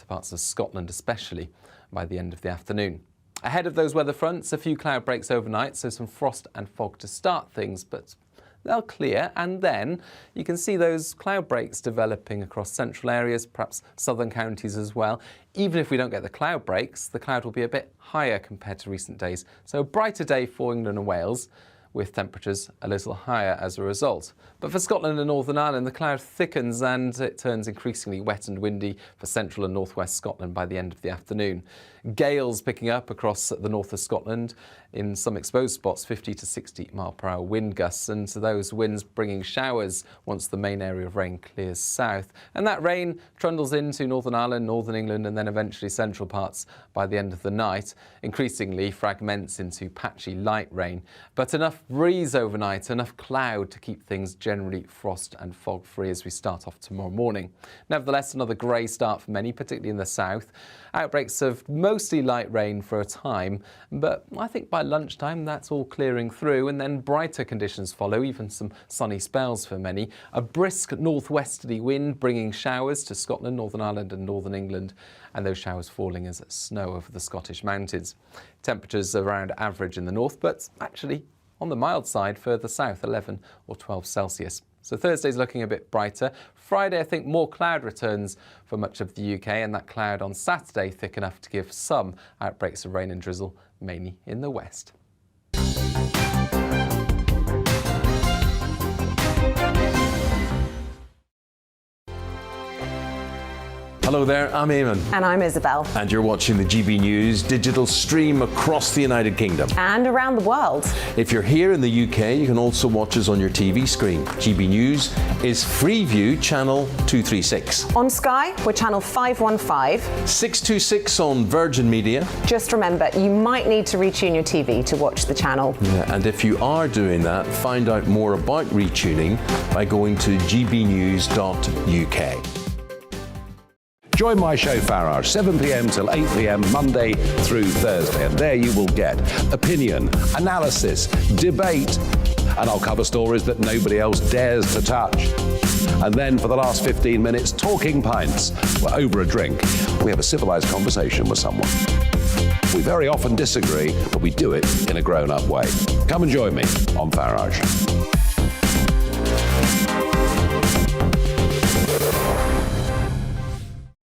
to parts of Scotland especially by the end of the afternoon. Ahead of those weather fronts, a few cloud breaks overnight, so some frost and fog to start things, but they'll clear, and then you can see those cloud breaks developing across central areas, perhaps southern counties as well. Even if we don't get the cloud breaks, the cloud will be a bit higher compared to recent days. So a brighter day for England and Wales, with temperatures a little higher as a result. But for Scotland and Northern Ireland, the cloud thickens and it turns increasingly wet and windy for central and northwest Scotland by the end of the afternoon. Gales picking up across the north of Scotland, in some exposed spots 50 to 60 mile/hour wind gusts, and those winds bringing showers once the main area of rain clears south. And that rain trundles into Northern Ireland, Northern England and then eventually central parts by the end of the night, increasingly fragments into patchy light rain. But enough breeze overnight, enough cloud to keep things generally frost and fog free as we start off tomorrow morning. Nevertheless, another grey start for many, particularly in the south. Outbreaks of mostly light rain for a time, but I think by lunchtime that's all clearing through, and then brighter conditions follow, even some sunny spells for many. A brisk northwesterly wind bringing showers to Scotland, Northern Ireland and Northern England, and those showers falling as snow over the Scottish mountains. Temperatures around average in the north, but actually on the mild side further south, 11 or 12 Celsius. So Thursday's looking a bit brighter. Friday, I think more cloud returns for much of the UK, and that cloud on Saturday thick enough to give some outbreaks of rain and drizzle, mainly in the west. Hello there, I'm Eamon. And I'm Isabel. And you're watching the GB News digital stream across the United Kingdom. And around the world. If you're here in the UK, you can also watch us on your TV screen. GB News is Freeview channel 236. On Sky, we're channel 515. 626 on Virgin Media. Just remember, you might need to retune your TV to watch the channel. Yeah, and if you are doing that, find out more about retuning by going to gbnews.uk. Join my show Farage, 7 p.m. till 8 p.m. Monday through Thursday, and there you will get opinion, analysis, debate, and I'll cover stories that nobody else dares to touch. And then for the last 15 minutes, talking pints. We're over a drink. We have a civilized conversation with someone. We very often disagree, but we do it in a grown-up way. Come and join me on Farage.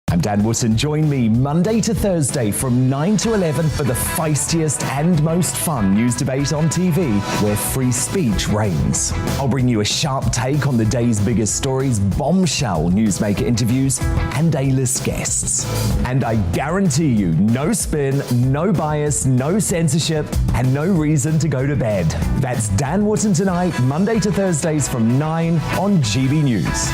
I'm Dan Wootton. Join me Monday to Thursday from 9 to 11 for the feistiest and most fun news debate on TV, where free speech reigns. I'll bring you a sharp take on the day's biggest stories, bombshell newsmaker interviews, and A-list guests. And I guarantee you, no spin, no bias, no censorship, and no reason to go to bed. That's Dan Wootton tonight, Monday to Thursdays from 9 on GB News.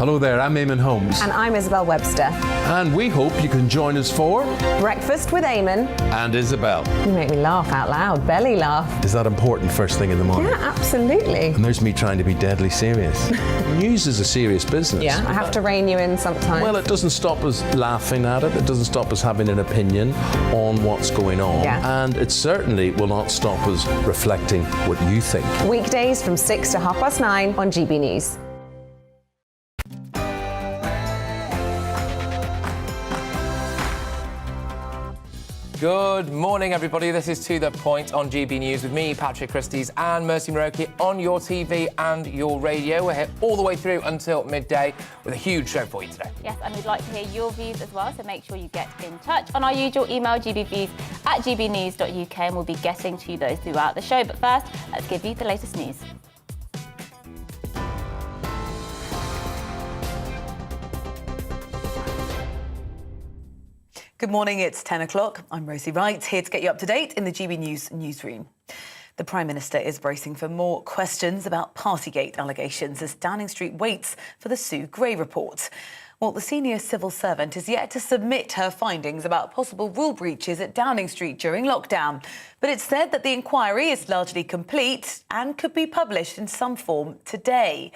Hello there, I'm Eamon Holmes. And I'm Isabel Webster. And we hope you can join us for Breakfast with Eamon. And Isabel. You make me laugh out loud, belly laugh. Is that important first thing in the morning? Yeah, absolutely. And there's me trying to be deadly serious. News is a serious business. Yeah, I have to rein you in sometimes. Well, it doesn't stop us laughing at it. It doesn't stop us having an opinion on what's going on. Yeah. And it certainly will not stop us reflecting what you think. Weekdays from 6 to 9:30 on GB News. Good morning, everybody. This is To The Point on GB News with me, Patrick Christys, and Mercy Muroki on your TV and your radio. We're here all the way through until midday with a huge show for you today. Yes, and we'd like to hear your views as well, so make sure you get in touch on our usual email, gbviews@gbnews.uk, and we'll be getting to those throughout the show. But first, let's give you the latest news. Good morning, it's 10 o'clock. I'm Rosie Wright, here to get you up to date in the GB News newsroom. The Prime Minister is bracing for more questions about Partygate allegations as Downing Street waits for the Sue Gray report. Well, the senior civil servant is yet to submit her findings about possible rule breaches at Downing Street during lockdown. But it's said that the inquiry is largely complete and could be published in some form today.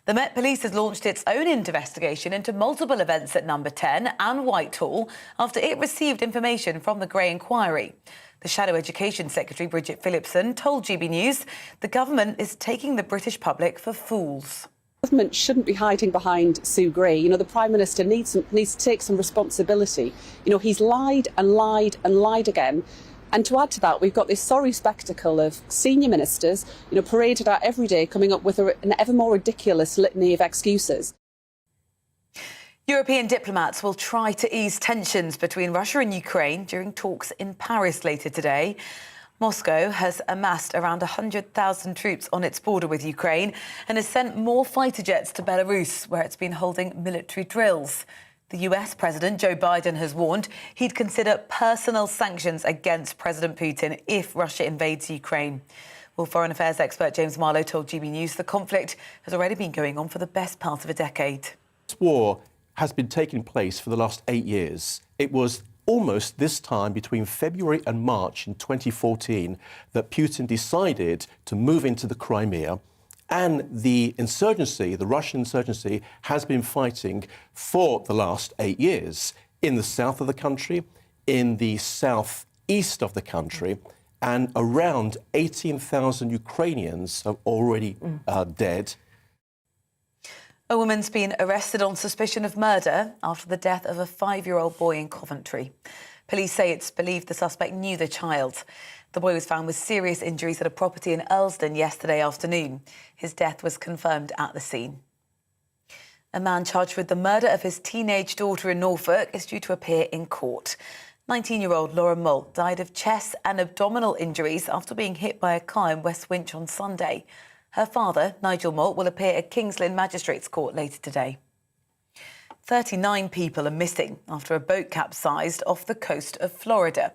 The Met Police has launched its own investigation into multiple events at Number 10 and Whitehall after it received information from the Gray inquiry. The Shadow Education Secretary, Bridget Phillipson, told GB News the government is taking the British public for fools. Government shouldn't be hiding behind Sue Gray. You know, the Prime Minister needs to take some responsibility. You know, he's lied and lied and lied again. And to add to that, we've got this sorry spectacle of senior ministers, you know, paraded out every day, coming up with an ever more ridiculous litany of excuses. European diplomats will try to ease tensions between Russia and Ukraine during talks in Paris later today. Moscow has amassed around 100,000 troops on its border with Ukraine and has sent more fighter jets to Belarus, where it's been holding military drills. The US President Joe Biden has warned he'd consider personal sanctions against President Putin if Russia invades Ukraine. Well, Foreign Affairs expert James Marlowe told GB News the conflict has already been going on for the best part of a decade. This war has been taking place for the last 8 years. It was almost this time between February and March in 2014 that Putin decided to move into the Crimea, and the insurgency, the Russian insurgency, has been fighting for the last 8 years in the south of the country, in the southeast of the country, and around 18,000 Ukrainians are already dead. A woman's been arrested on suspicion of murder after the death of a 5-year-old boy in Coventry. Police say it's believed the suspect knew the child. The boy was found with serious injuries at a property in Earlsdon yesterday afternoon. His death was confirmed at the scene. A man charged with the murder of his teenage daughter in Norfolk is due to appear in court. 19-year-old Laura Moult died of chest and abdominal injuries after being hit by a car in West Winch on Sunday. Her father, Nigel Moult, will appear at Kings Lynn Magistrates Court later today. 39 people are missing after a boat capsized off the coast of Florida.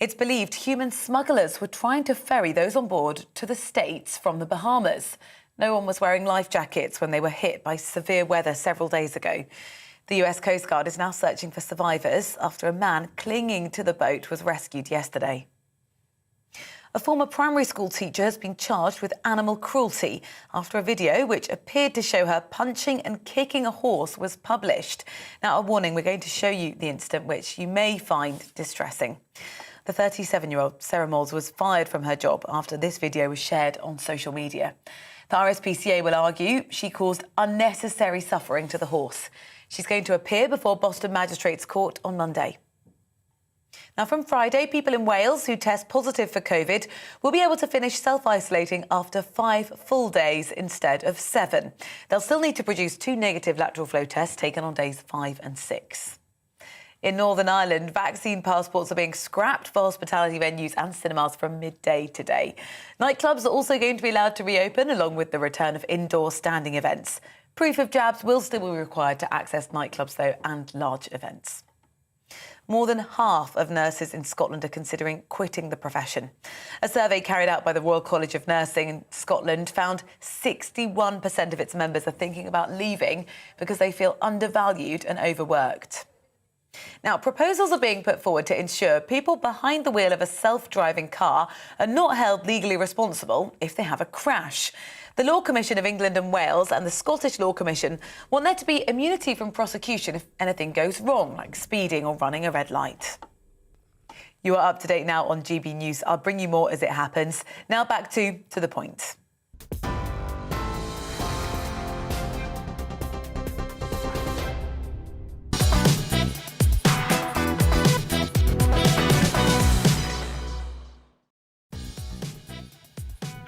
It's believed human smugglers were trying to ferry those on board to the States from the Bahamas. No one was wearing life jackets when they were hit by severe weather several days ago. The US Coast Guard is now searching for survivors after a man clinging to the boat was rescued yesterday. A former primary school teacher has been charged with animal cruelty after a video which appeared to show her punching and kicking a horse was published. Now, a warning, we're going to show you the incident, which you may find distressing. The 37-year-old Sarah Moles was fired from her job after this video was shared on social media. The RSPCA will argue she caused unnecessary suffering to the horse. She's going to appear before Boston Magistrates Court on Monday. Now, from Friday, people in Wales who test positive for COVID will be able to finish self-isolating after 5 full days instead of 7. They'll still need to produce 2 negative lateral flow tests taken on days 5 and 6. In Northern Ireland, vaccine passports are being scrapped for hospitality venues and cinemas from midday today. Nightclubs are also going to be allowed to reopen, along with the return of indoor standing events. Proof of jabs will still be required to access nightclubs, though, and large events. More than half of nurses in Scotland are considering quitting the profession. A survey carried out by the Royal College of Nursing in Scotland found 61% of its members are thinking about leaving because they feel undervalued and overworked. Now, proposals are being put forward to ensure people behind the wheel of a self-driving car are not held legally responsible if they have a crash. The Law Commission of England and Wales and the Scottish Law Commission want there to be immunity from prosecution if anything goes wrong, like speeding or running a red light. You are up to date now on GB News. I'll bring you more as it happens. Now back to the point.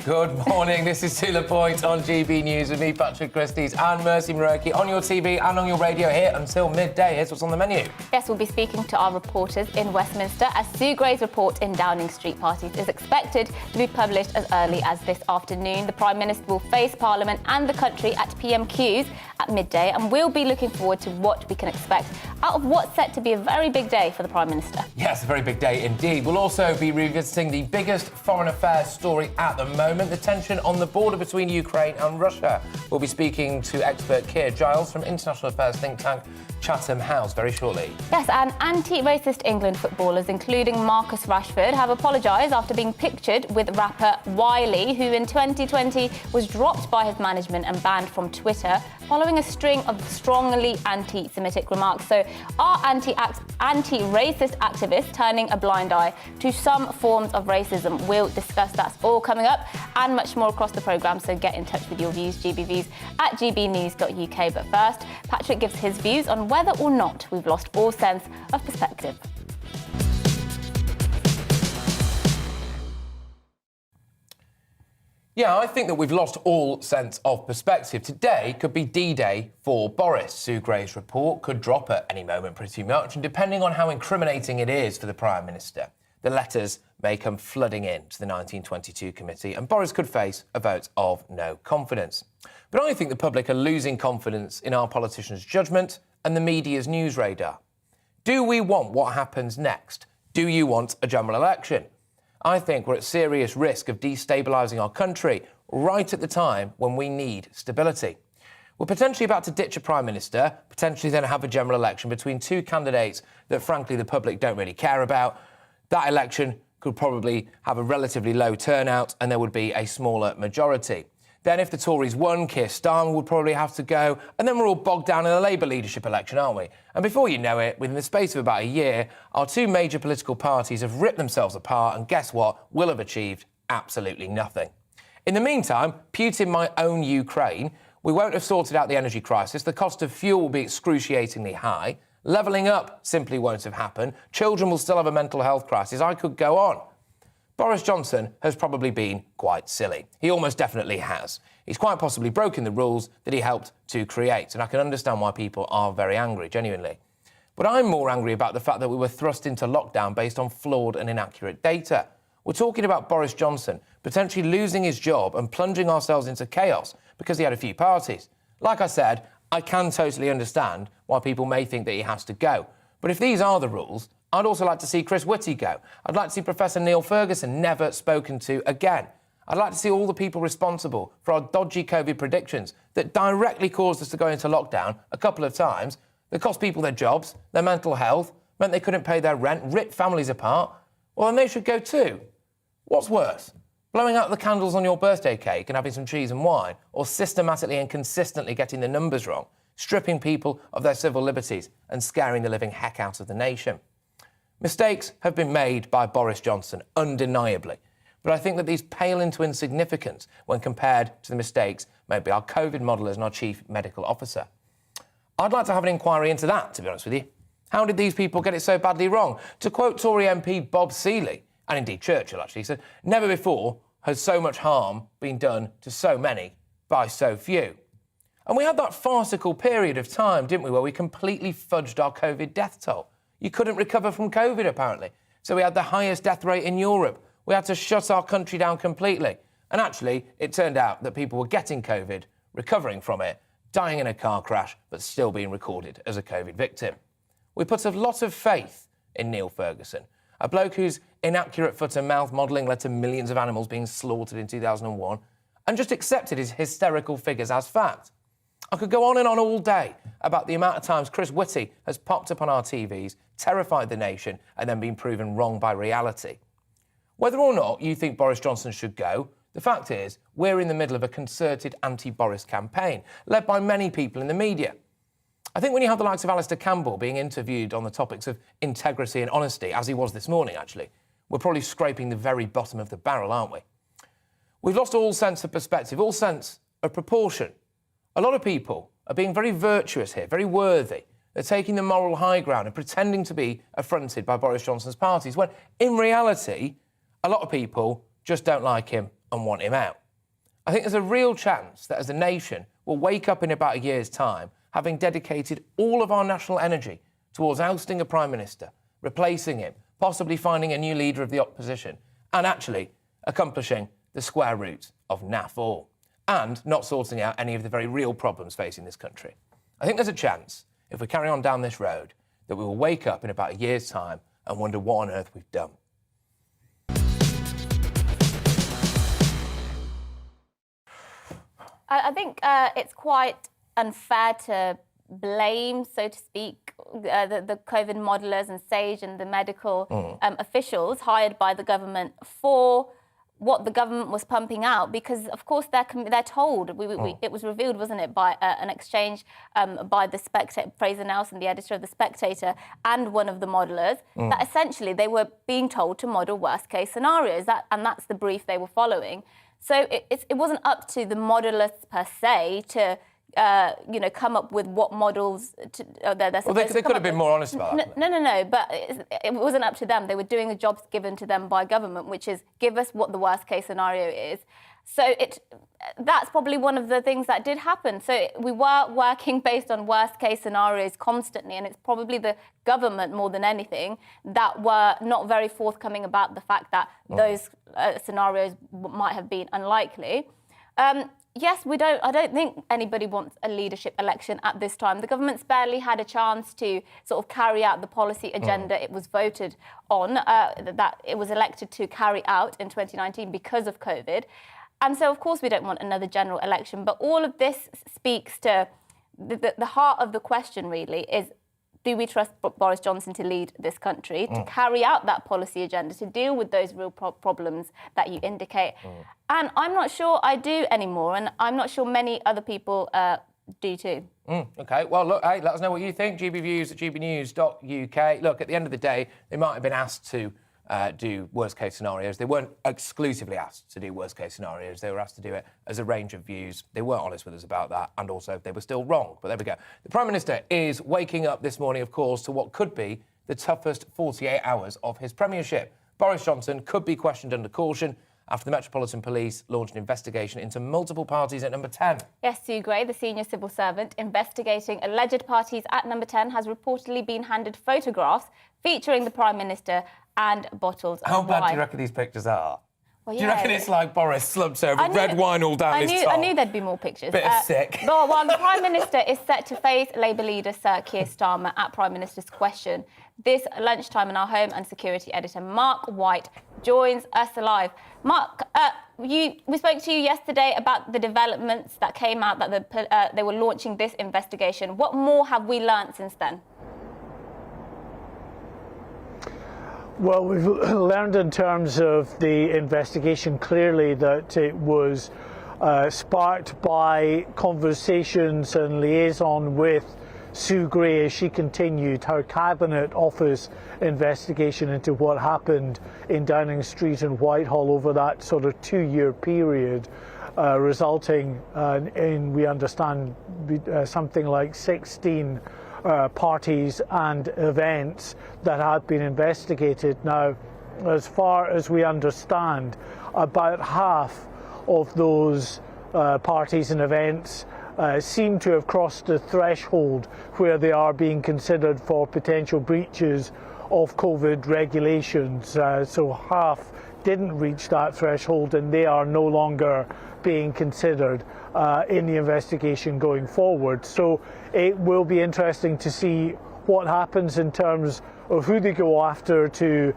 Good morning, this is To The Point on GB News with me, Patrick Christys and Mercy Muroki on your TV and on your radio here until midday. Here's what's on the menu. Yes, we'll be speaking to our reporters in Westminster as Sue Gray's report in Downing Street parties is expected to be published as early as this afternoon. The Prime Minister will face Parliament and the country at PMQs at midday, and we'll be looking forward to what we can expect out of what's set to be a very big day for the Prime Minister. Yes, a very big day indeed. We'll also be revisiting the biggest foreign affairs story at the moment, the tension on the border between Ukraine and Russia. We'll be speaking to expert Keir Giles from international affairs think tank Chatham House very shortly. Yes, and anti-racist England footballers, including Marcus Rashford, have apologised after being pictured with rapper Wiley, who in 2020 was dropped by his management and banned from Twitter following a string of strongly anti-Semitic remarks. So are anti-racist activists turning a blind eye to some forms of racism? We'll discuss that all coming up and much more across the programme, so get in touch with your views, GB Views at gbnews.uk. But first, Patrick gives his views on whether or not we've lost all sense of perspective. Yeah, I think that we've lost all sense of perspective. Today could be D-Day for Boris. Sue Gray's report could drop at any moment pretty much, and depending on how incriminating it is for the Prime Minister, the letters may come flooding in to the 1922 committee, and Boris could face a vote of no confidence. But I think the public are losing confidence in our politicians' judgment and the media's news radar. Do we want what happens next? Do you want a general election? I think we're at serious risk of destabilising our country right at the time when we need stability. We're potentially about to ditch a Prime Minister, potentially then have a general election between two candidates that, frankly, the public don't really care about. That election could probably have a relatively low turnout and there would be a smaller majority. Then if the Tories won, Keir Starmer would probably have to go, and then we're all bogged down in a Labour leadership election, aren't we? And before you know it, within the space of about a year, our two major political parties have ripped themselves apart, and guess what? We'll have achieved absolutely nothing. In the meantime, Putin might own Ukraine. We won't have sorted out the energy crisis. The cost of fuel will be excruciatingly high. Levelling up simply won't have happened. Children will still have a mental health crisis. I could go on. Boris Johnson has probably been quite silly. He almost definitely has. He's quite possibly broken the rules that he helped to create, and I can understand why people are very angry, genuinely. But I'm more angry about the fact that we were thrust into lockdown based on flawed and inaccurate data. We're talking about Boris Johnson potentially losing his job and plunging ourselves into chaos because he had a few parties. Like I said, I can totally understand why people may think that he has to go. But if these are the rules, I'd also like to see Chris Whitty go. I'd like to see Professor Neil Ferguson never spoken to again. I'd like to see all the people responsible for our dodgy COVID predictions that directly caused us to go into lockdown a couple of times, that cost people their jobs, their mental health, meant they couldn't pay their rent, ripped families apart. Well, then they should go too. What's worse? Blowing out the candles on your birthday cake and having some cheese and wine, or systematically and consistently getting the numbers wrong, stripping people of their civil liberties and scaring the living heck out of the nation? Mistakes have been made by Boris Johnson, undeniably. But I think that these pale into insignificance when compared to the mistakes made by our COVID modelers and our chief medical officer. I'd like to have an inquiry into that, to be honest with you. How did these people get it so badly wrong? To quote Tory MP Bob Seeley, and indeed Churchill actually, he said, "Never before has so much harm been done to so many by so few." And we had that farcical period of time, didn't we, where we completely fudged our COVID death toll. You couldn't recover from COVID, apparently. So we had the highest death rate in Europe. We had to shut our country down completely. And actually, it turned out that people were getting COVID, recovering from it, dying in a car crash, but still being recorded as a COVID victim. We put a lot of faith in Neil Ferguson, a bloke whose inaccurate foot-and-mouth modelling led to millions of animals being slaughtered in 2001, and just accepted his hysterical figures as fact. I could go on and on all day about the amount of times Chris Whitty has popped up on our TVs, terrified the nation, and then been proven wrong by reality. Whether or not you think Boris Johnson should go, the fact is we're in the middle of a concerted anti-Boris campaign, led by many people in the media. I think when you have the likes of Alistair Campbell being interviewed on the topics of integrity and honesty, as he was this morning, actually, we're probably scraping the very bottom of the barrel, aren't we? We've lost all sense of perspective, all sense of proportion. A lot of people are being very virtuous here, very worthy. They're taking the moral high ground and pretending to be affronted by Boris Johnson's parties, when in reality, a lot of people just don't like him and want him out. I think there's a real chance that as a nation, we'll wake up in about a year's time, having dedicated all of our national energy towards ousting a Prime Minister, replacing him, possibly finding a new leader of the opposition, and actually accomplishing the square root of naff all, and not sorting out any of the very real problems facing this country. I think there's a chance, if we carry on down this road, that we will wake up in about a year's time and wonder what on earth we've done. I think it's quite unfair to blame, so to speak, the COVID modelers and SAGE and the medical officials hired by the government for what the government was pumping out, because of course they're told. It was revealed, wasn't it, by an exchange by the Spectator, Fraser Nelson, the editor of the Spectator, and one of the modelers, that essentially they were being told to model worst case scenarios, and that's the brief they were following. So it wasn't up to the modelers per se to come up with what models they're supposed to come up with. They could have been more honest about that. No, but it wasn't up to them. They were doing the jobs given to them by government, which is give us what the worst case scenario is. So that's probably one of the things that did happen. So we were working based on worst case scenarios constantly, and it's probably the government more than anything that were not very forthcoming about the fact that those scenarios might have been unlikely. Yes, I don't think anybody wants a leadership election at this time. The government's barely had a chance to sort of carry out the policy agenda it was voted on, that it was elected to carry out in 2019 because of COVID. And so, of course, we don't want another general election. But all of this speaks to the heart of the question, really, is do we trust Boris Johnson to lead this country, to carry out that policy agenda, to deal with those real problems that you indicate? And I'm not sure I do anymore, and I'm not sure many other people do too. OK, well, look, hey, let us know what you think. GBviews at gbnews.uk. Look, at the end of the day, they might have been asked to do worst-case scenarios. They weren't exclusively asked to do worst-case scenarios. They were asked to do it as a range of views. They weren't honest with us about that, and also they were still wrong. But there we go. The Prime Minister is waking up this morning, of course, to what could be the toughest 48 hours of his premiership. Boris Johnson could be questioned under caution after the Metropolitan Police launched an investigation into multiple parties at Number 10. Yes, Sue Gray, the senior civil servant investigating alleged parties at Number 10, has reportedly been handed photographs featuring the Prime Minister and bottles of wine. How bad do you reckon these pictures are? Well, do you reckon it's like Boris slumps over, red wine all down his top? I knew there'd be more pictures. Bit sick. But while the Prime Minister is set to face Labour leader Sir Keir Starmer at Prime Minister's Question, this lunchtime in our Home and Security editor, Mark White, joins us live. Mark, we spoke to you yesterday about the developments that came out that they were launching this investigation. What more have we learnt since then? Well, we've learned in terms of the investigation clearly that it was sparked by conversations and liaison with Sue Gray as she continued her Cabinet Office investigation into what happened in Downing Street and Whitehall over that sort of 2-year period, resulting in, we understand, something like 16 parties and events that had been investigated. Now, as far as we understand, about half of those parties and events seem to have crossed the threshold where they are being considered for potential breaches of COVID regulations. So half didn't reach that threshold, and they are no longer being considered in the investigation going forward. So it will be interesting to see what happens in terms of who they go after to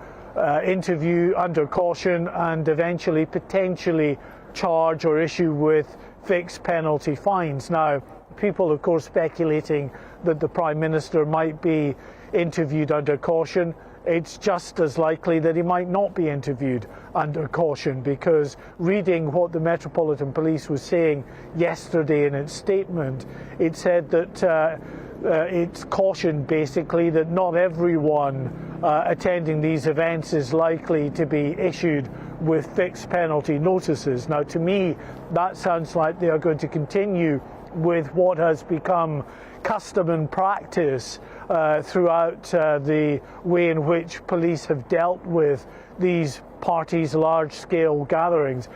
interview under caution and eventually potentially charge or issue with fixed penalty fines. Now, people, of course, speculating that the Prime Minister might be interviewed under caution. It's just as likely that he might not be interviewed under caution, because reading what the Metropolitan Police was saying yesterday in its statement, it said that it's cautioned basically that not everyone attending these events is likely to be issued with fixed penalty notices. Now, to me, that sounds like they are going to continue with what has become custom and practice throughout the way in which police have dealt with these parties' large-scale gatherings.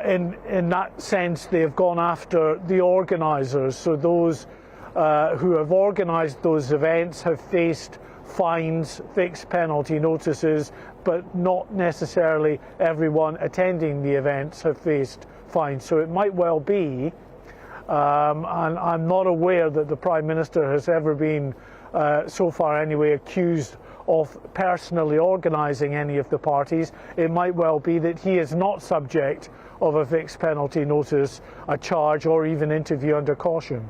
In that sense, they have gone after the organisers. So those who have organised those events have faced fines, fixed penalty notices, but not necessarily everyone attending the events have faced fines. So it might well be, and I'm not aware that the Prime Minister has ever been, so far anyway, accused of personally organising any of the parties. It might well be that he is not subject of a fixed penalty notice, a charge, or even interview under caution.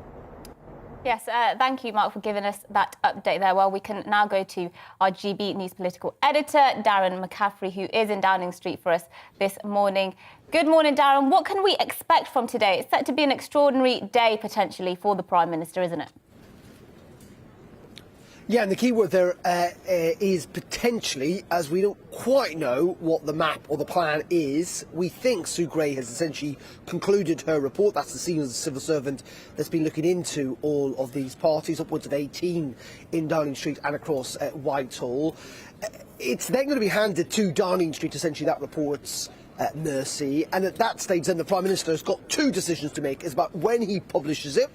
Yes, thank you, Mark, for giving us that update there. Well, we can now go to our GB News political editor, Darren McCaffrey, who is in Downing Street for us this morning. Good morning, Darren. What can we expect from today? It's set to be an extraordinary day, potentially, for the Prime Minister, isn't it? Yeah, and the key word there is potentially, as we don't quite know what the map or the plan is. We think Sue Gray has essentially concluded her report. That's the senior civil servant that's been looking into all of these parties, upwards of 18 in Downing Street and across Whitehall. It's then going to be handed to Downing Street, essentially, that report's Mercy. And at that stage, then the Prime Minister has got two decisions to make. It's about when he publishes it.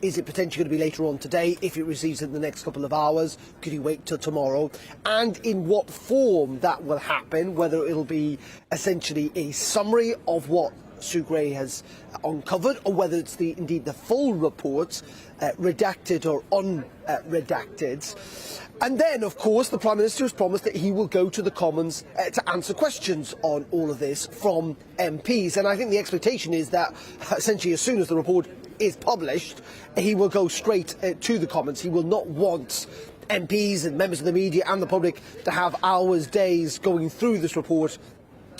Is it potentially going to be later on today? If it receives it in the next couple of hours, could he wait till tomorrow? And in what form that will happen, whether it'll be essentially a summary of what Sue Gray has uncovered, or whether it's indeed the full report, redacted or unredacted. And then, of course, the Prime Minister has promised that he will go to the Commons to answer questions on all of this from MPs. And I think the expectation is that, essentially, as soon as the report is published, he will go straight to the Commons. He will not want MPs and members of the media and the public to have hours, days going through this report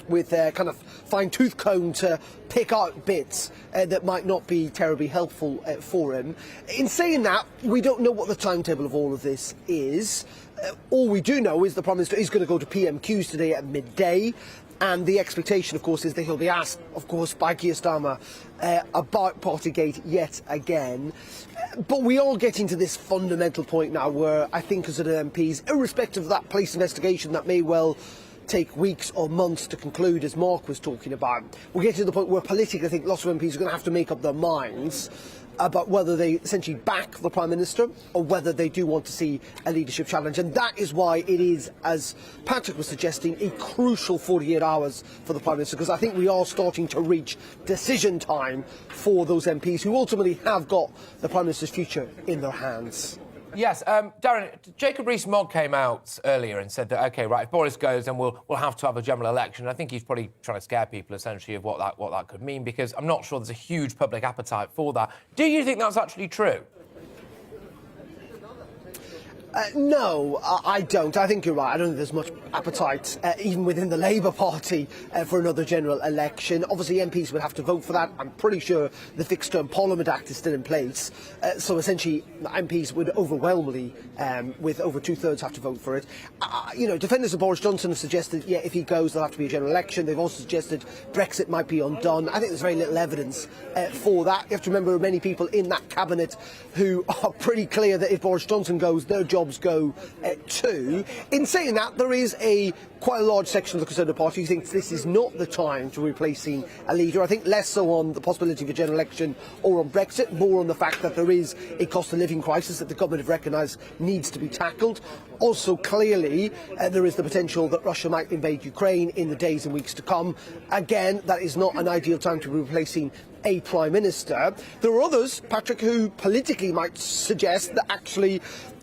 with a kind of fine-tooth comb to pick out bits that might not be terribly helpful for him. In saying that, we don't know what the timetable of all of this is. All we do know is the Prime Minister is going to go to PMQs today at midday. And the expectation, of course, is that he'll be asked, of course, by Keir Starmer about Partygate yet again. But we are getting to this fundamental point now where I think as MPs, irrespective of that police investigation that may well take weeks or months to conclude, as Mark was talking about, we're getting to the point where politically I think lots of MPs are going to have to make up their minds about whether they essentially back the Prime Minister or whether they do want to see a leadership challenge. And that is why it is, as Patrick was suggesting, a crucial 48 hours for the Prime Minister, because I think we are starting to reach decision time for those MPs who ultimately have got the Prime Minister's future in their hands. Yes, Darren, Jacob Rees-Mogg came out earlier and said that, OK, right, if Boris goes, then we'll have to have a general election. I think he's probably trying to scare people, essentially, of what that could mean, because I'm not sure there's a huge public appetite for that. Do you think that's actually true? No, I don't. I think you're right. I don't think there's much appetite, even within the Labour Party, for another general election. Obviously, MPs would have to vote for that. I'm pretty sure the Fixed Term Parliament Act is still in place. So essentially, MPs would overwhelmingly, with over two-thirds, have to vote for it. Defenders of Boris Johnson have suggested, yeah, if he goes, there'll have to be a general election. They've also suggested Brexit might be undone. I think there's very little evidence for that. You have to remember many people in that cabinet who are pretty clear that if Boris Johnson goes, their jobs go too. In saying that, there is quite a large section of the Conservative Party who thinks this is not the time to replacing a leader. I think less so on the possibility of a general election or on Brexit, more on the fact that there is a cost of living crisis that the government have recognised needs to be tackled. Also, clearly, there is the potential that Russia might invade Ukraine in the days and weeks to come. Again, that is not an ideal time to be replacing a Prime Minister. There are others, Patrick, who politically might suggest that actually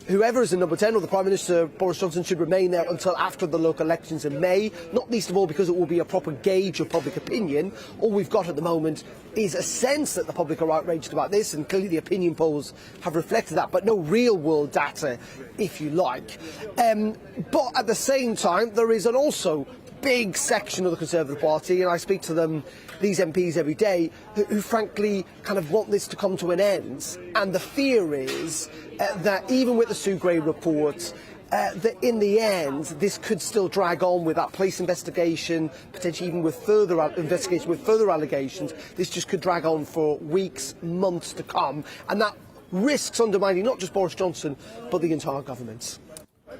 whoever is in number 10, or the Prime Minister, Boris Johnson, should remain there until after the local elections in May, not least of all because it will be a proper gauge of public opinion. All we've got at the moment is a sense that the public are outraged about this, and clearly the opinion polls have reflected that, but no real-world data, if you like. But at the same time, there is an also big section of the Conservative Party, and I speak to them, these MPs, every day, who frankly kind of want this to come to an end. And the fear is that even with the Sue Gray report, that in the end, this could still drag on with that police investigation, potentially even with further investigation, with further allegations. This just could drag on for weeks, months to come. And that risks undermining not just Boris Johnson, but the entire government.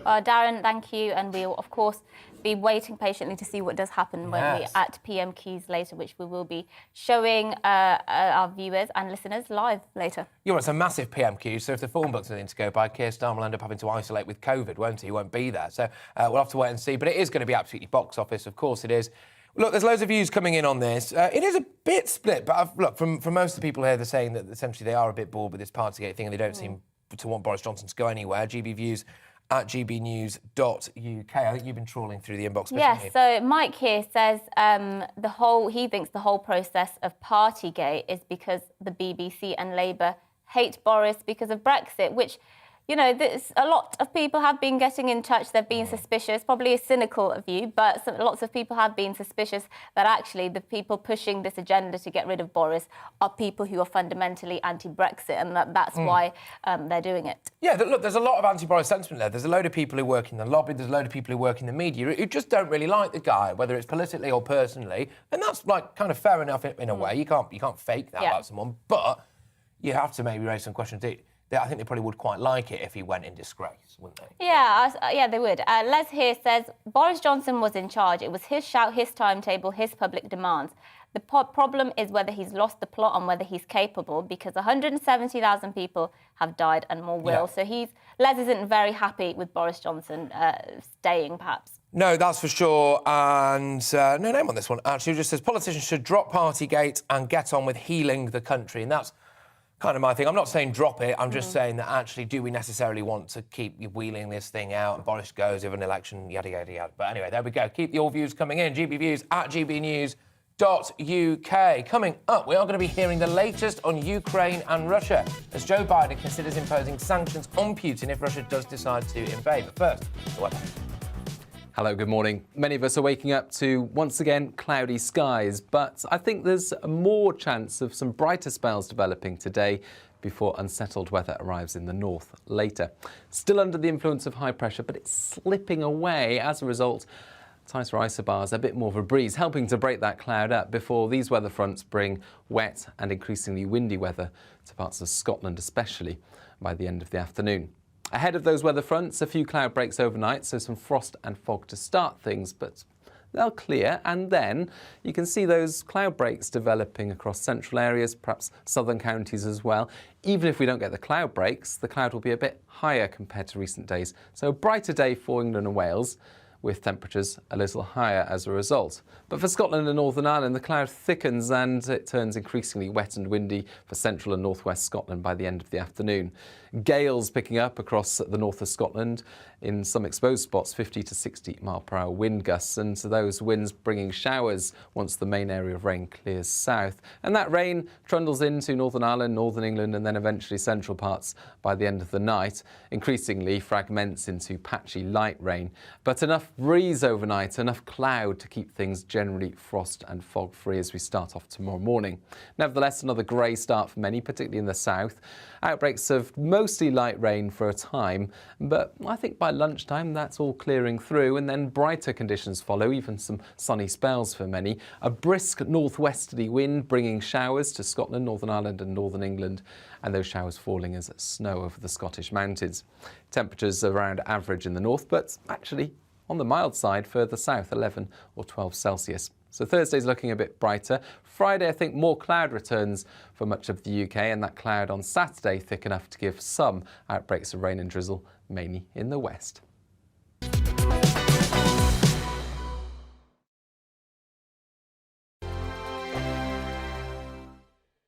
Darren, thank you. And we'll, of course, be waiting patiently to see what does happen when we're at PMQs later, which we will be showing our viewers and listeners live later. Yeah, well, it's a massive PMQ, so if the form books are to go by, Keir Starmer will end up having to isolate with COVID, won't he? He won't be there. So we'll have to wait and see. But it is going to be absolutely box office, of course it is. Look, there's loads of views coming in on this. It is a bit split, but look, from most of the people here, they're saying that essentially they are a bit bored with this Partygate thing and they don't seem to want Boris Johnson to go anywhere. GB Views at gbnews.uk. I think you've been trawling through the inbox. Yes, so Mike here says he thinks the whole process of Partygate is because the BBC and Labour hate Boris because of Brexit, which, you know, a lot of people have been getting in touch. They've been suspicious, probably a cynical view, but lots of people have been suspicious that actually the people pushing this agenda to get rid of Boris are people who are fundamentally anti-Brexit, and that's why they're doing it. Yeah, look, there's a lot of anti-Boris sentiment there. There's a load of people who work in the lobby, there's a load of people who work in the media who just don't really like the guy, whether it's politically or personally, and that's, like, kind of fair enough in a way. You can't fake that about someone, but you have to maybe raise some questions. I think they probably would quite like it if he went in disgrace, wouldn't they? Yeah, they would. Les here says, Boris Johnson was in charge. It was his shout, his timetable, his public demands. The problem is whether he's lost the plot and whether he's capable, because 170,000 people have died and more will. So Les isn't very happy with Boris Johnson staying, perhaps. No, that's for sure. And no name on this one, actually. It just says politicians should drop Partygate and get on with healing the country. And that's kind of my thing. I'm not saying drop it. I'm just saying that actually, do we necessarily want to keep wheeling this thing out? And Boris goes, if an election, yada, yada, yada. But anyway, there we go. Keep your views coming in. GB Views at GBNews.uk. Coming up, we are going to be hearing the latest on Ukraine and Russia as Joe Biden considers imposing sanctions on Putin if Russia does decide to invade. But first, the weather. Hello, good morning. Many of us are waking up to, once again, cloudy skies, but I think there's more chance of some brighter spells developing today before unsettled weather arrives in the north later. Still under the influence of high pressure, but it's slipping away. As a result, tighter isobars, a bit more of a breeze, helping to break that cloud up before these weather fronts bring wet and increasingly windy weather to parts of Scotland, especially by the end of the afternoon. Ahead of those weather fronts, a few cloud breaks overnight, so some frost and fog to start things, but they'll clear, and then you can see those cloud breaks developing across central areas, perhaps southern counties as well. Even if we don't get the cloud breaks, the cloud will be a bit higher compared to recent days. So a brighter day for England and Wales, with temperatures a little higher as a result. But for Scotland and Northern Ireland, the cloud thickens and it turns increasingly wet and windy for central and northwest Scotland by the end of the afternoon. Gales picking up across the north of Scotland, in some exposed spots 50 to 60 mile per hour wind gusts, and so those winds bringing showers once the main area of rain clears south. And that rain trundles into Northern Ireland, Northern England and then eventually central parts by the end of the night, increasingly fragments into patchy light rain. But enough breeze overnight, enough cloud to keep things generally frost and fog free as we start off tomorrow morning. Nevertheless, another grey start for many, particularly in the south. Outbreaks of mostly light rain for a time, but I think by lunchtime that's all clearing through, and then brighter conditions follow, even some sunny spells for many. A brisk northwesterly wind bringing showers to Scotland, Northern Ireland and Northern England, and those showers falling as snow over the Scottish mountains. Temperatures around average in the north, but actually on the mild side further south, 11 or 12 Celsius. So Thursday's looking a bit brighter. Friday, I think more cloud returns for much of the UK, and that cloud on Saturday thick enough to give some outbreaks of rain and drizzle, mainly in the west.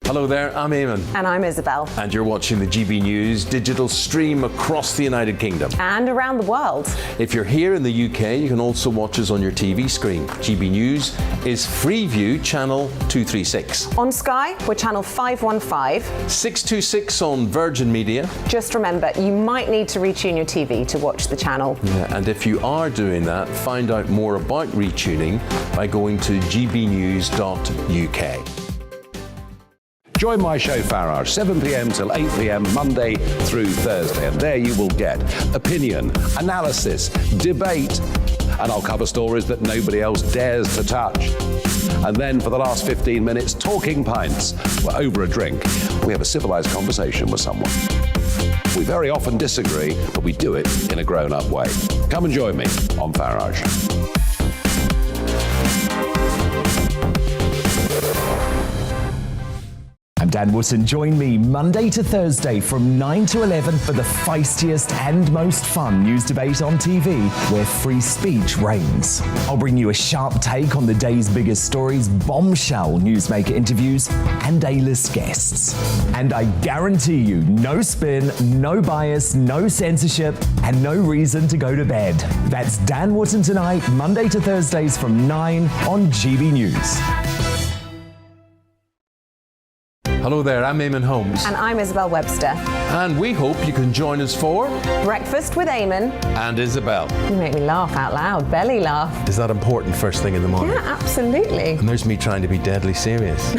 Hello there, I'm Eamon. And I'm Isabel. And you're watching the GB News digital stream across the United Kingdom. And around the world. If you're here in the UK, you can also watch us on your TV screen. GB News is Freeview channel 236. On Sky, we're channel 515. 626 on Virgin Media. Just remember, you might need to retune your TV to watch the channel. Yeah, and if you are doing that, find out more about retuning by going to gbnews.uk. Join my show Farage, 7 p.m. till 8 p.m. Monday through Thursday, and there you will get opinion, analysis, debate, and I'll cover stories that nobody else dares to touch. And then for the last 15 minutes, talking pints. We're over a drink. We have a civilized conversation with someone. We very often disagree, but we do it in a grown-up way. Come and join me on Farage. I'm Dan Wootton. Join me Monday to Thursday from 9 to 11 for the feistiest and most fun news debate on TV, where free speech reigns. I'll bring you a sharp take on the day's biggest stories, bombshell newsmaker interviews, and A-list guests. And I guarantee you, no spin, no bias, no censorship, and no reason to go to bed. That's Dan Wootton tonight, Monday to Thursdays from 9 on GB News. Hello there, I'm Eamon Holmes. And I'm Isabel Webster. And we hope you can join us for Breakfast with Eamon. And Isabel. You make me laugh out loud, belly laugh. Is that important first thing in the morning? Yeah, absolutely. And there's me trying to be deadly serious.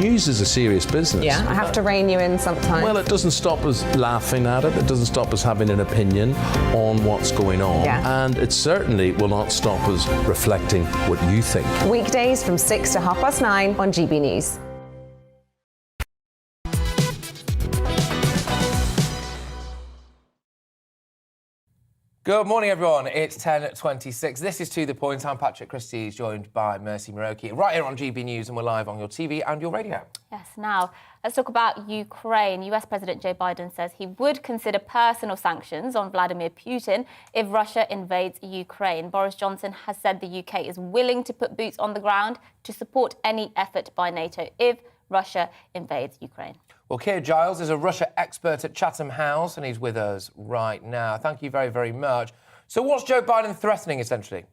News is a serious business. Yeah, I have to rein you in sometimes. Well, it doesn't stop us laughing at it. It doesn't stop us having an opinion on what's going on. Yeah. And it certainly will not stop us reflecting what you think. Weekdays from 6 to 9:30 on GB News. Good morning, everyone. It's 10:26. This is To The Point. I'm Patrick Christys, joined by Mercy Muroki, right here on GB News, and we're live on your TV and your radio. Yes, now, let's talk about Ukraine. US President Joe Biden says he would consider personal sanctions on Vladimir Putin if Russia invades Ukraine. Boris Johnson has said the UK is willing to put boots on the ground to support any effort by NATO if Russia invades Ukraine. Well, Keir Giles is a Russia expert at Chatham House, and he's with us right now. Thank you very, very much. So what's Joe Biden threatening, essentially?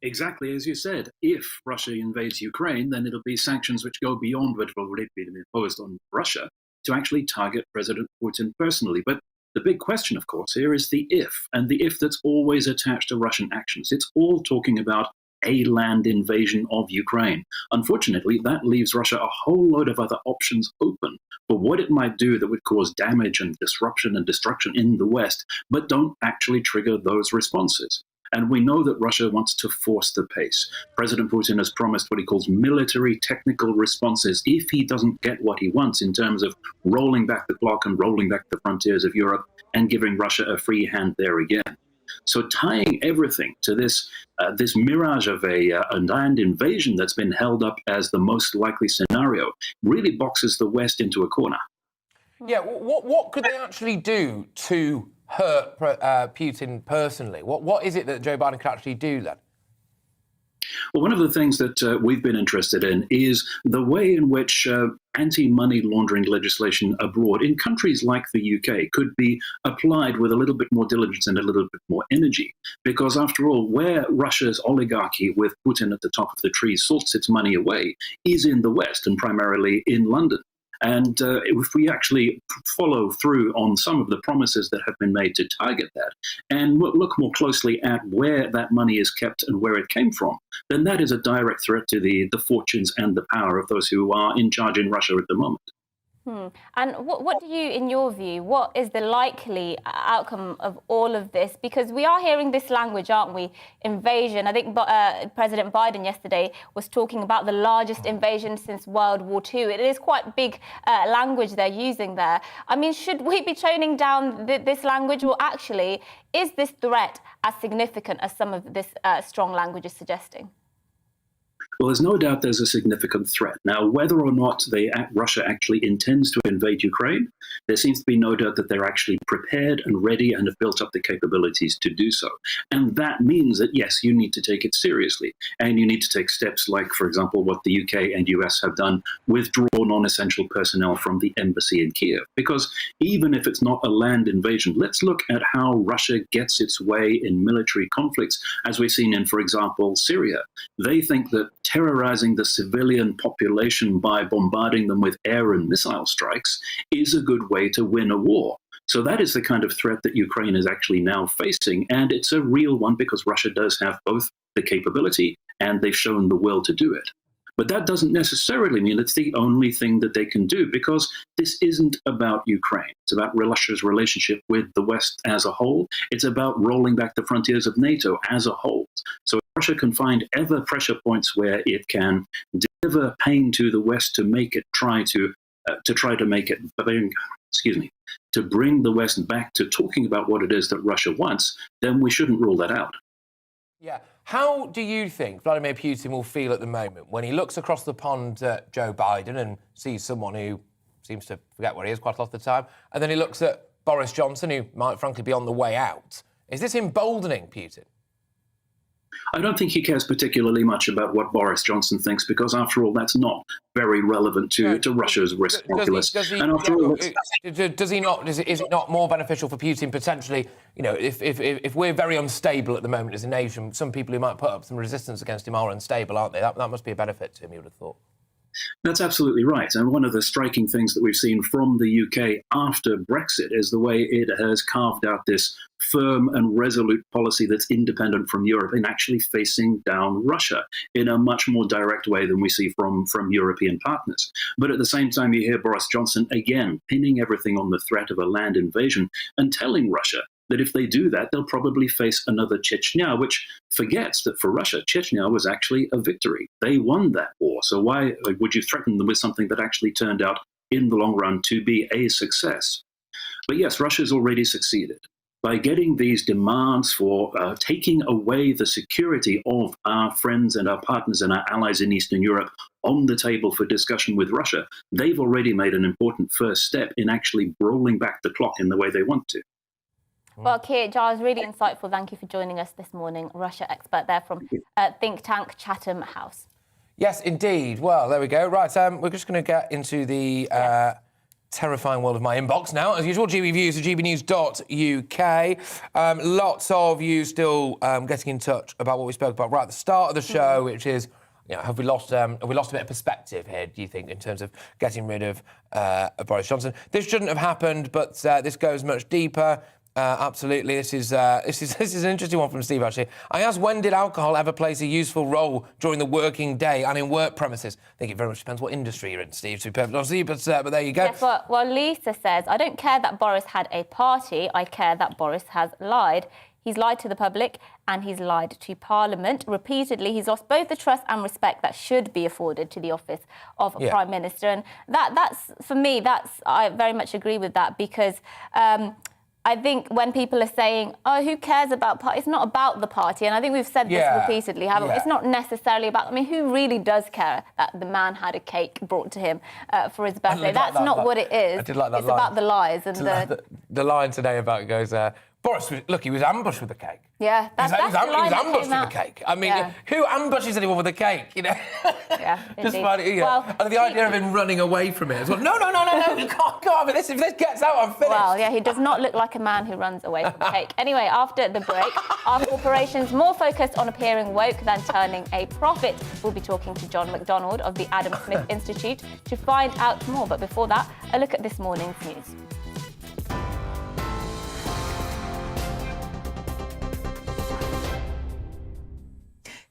Exactly as you said. If Russia invades Ukraine, then it'll be sanctions which go beyond what have already been imposed on Russia to actually target President Putin personally. But the big question, of course, here is the if, and the if that's always attached to Russian actions. It's all talking about a land invasion of Ukraine. Unfortunately, that leaves Russia a whole load of other options open for what it might do that would cause damage and disruption and destruction in the West, but don't actually trigger those responses. And we know that Russia wants to force the pace. President Putin has promised what he calls military technical responses if he doesn't get what he wants in terms of rolling back the clock and rolling back the frontiers of Europe and giving Russia a free hand there again. So tying everything to this mirage of a land invasion that's been held up as the most likely scenario really boxes the West into a corner. Yeah, what could they actually do to hurt Putin personally? What is it that Joe Biden could actually do then? Well, one of the things that we've been interested in is the way in which anti-money laundering legislation abroad in countries like the UK could be applied with a little bit more diligence and a little bit more energy. Because after all, where Russia's oligarchy with Putin at the top of the tree sorts its money away is in the West and primarily in London. And if we actually follow through on some of the promises that have been made to target that and look more closely at where that money is kept and where it came from, then that is a direct threat to the fortunes and the power of those who are in charge in Russia at the moment. And what do you, in your view, what is the likely outcome of all of this? Because we are hearing this language, aren't we? Invasion. I think President Biden yesterday was talking about the largest invasion since World War II. It is quite big language they're using there. I mean, should we be toning down this language, or actually, is this threat as significant as some of this strong language is suggesting? Well, there's no doubt there's a significant threat. Now, whether or not Russia actually intends to invade Ukraine, there seems to be no doubt that they're actually prepared and ready and have built up the capabilities to do so. And that means that, yes, you need to take it seriously. And you need to take steps like, for example, what the UK and US have done, withdraw non-essential personnel from the embassy in Kiev. Because even if it's not a land invasion, let's look at how Russia gets its way in military conflicts, as we've seen in, for example, Syria. They think that terrorizing the civilian population by bombarding them with air and missile strikes is a good way to win a war. So that is the kind of threat that Ukraine is actually now facing, and it's a real one because Russia does have both the capability and they've shown the will to do it. But that doesn't necessarily mean it's the only thing that they can do, because this isn't about Ukraine. It's about Russia's relationship with the West as a whole. It's about rolling back the frontiers of NATO as a whole. So Russia can find ever pressure points where it can deliver pain to the West to make it to bring the West back to talking about what it is that Russia wants, then we shouldn't rule that out. Yeah. How do you think Vladimir Putin will feel at the moment when he looks across the pond at Joe Biden and sees someone who seems to forget where he is quite a lot of the time, and then he looks at Boris Johnson, who might frankly be on the way out? Is this emboldening Putin? I don't think he cares particularly much about what Boris Johnson thinks, because, after all, that's not very relevant to Russia's risk calculus. Is it not more beneficial for Putin potentially? You know, if we're very unstable at the moment as a nation, some people who might put up some resistance against him are unstable, aren't they? That must be a benefit to him, you would have thought. That's absolutely right. And one of the striking things that we've seen from the UK after Brexit is the way it has carved out this firm and resolute policy that's independent from Europe in actually facing down Russia in a much more direct way than we see from European partners. But at the same time, you hear Boris Johnson again pinning everything on the threat of a land invasion and telling Russia that if they do that, they'll probably face another Chechnya, which forgets that for Russia, Chechnya was actually a victory. They won that war. So why would you threaten them with something that actually turned out in the long run to be a success? But yes, Russia's already succeeded. By getting these demands for taking away the security of our friends and our partners and our allies in Eastern Europe on the table for discussion with Russia, they've already made an important first step in actually rolling back the clock in the way they want to. Well, Keir Giles, really insightful. Thank you for joining us this morning. Russia expert there from think tank Chatham House. Yes, indeed. Well, there we go. Right, we're just going to get into the terrifying world of my inbox now. As usual, GB Views at gbnews.uk. Lots of you still getting in touch about what we spoke about right at the start of the show, which is, have we lost a bit of perspective here, do you think, in terms of getting rid of Boris Johnson? This shouldn't have happened, but this goes much deeper. Absolutely. This is an interesting one from Steve, actually. I asked, when did alcohol ever plays a useful role during the working day and in work premises? I think it very much depends what industry you're in, Steve, to be perfectly honest, but there you go. Yes, well, Lisa says, I don't care that Boris had a party. I care that Boris has lied. He's lied to the public and he's lied to Parliament. Repeatedly, he's lost both the trust and respect that should be afforded to the office of Prime Minister. And that's, for me, I very much agree with that, because I think when people are saying, oh, who cares about party? It's not about the party. And I think we've said this repeatedly, haven't we? It's not necessarily about, who really does care that the man had a cake brought to him for his birthday? That's not what it is. I did like that it's line. about the lies. And the line today about goes, Boris, look, he was ambushed with a cake. Yeah, he was ambushed with a cake. Who ambushes anyone with a cake? Yeah, just find it, and the idea of him running away from it as well. No, you can't go over this. If this gets out, I'm finished. Well, he does not look like a man who runs away from a cake. Anyway, after the break, are corporations more focused on appearing woke than turning a profit? We'll be talking to John Mcdonald of the Adam Smith Institute to find out more. But before that, a look at this morning's news.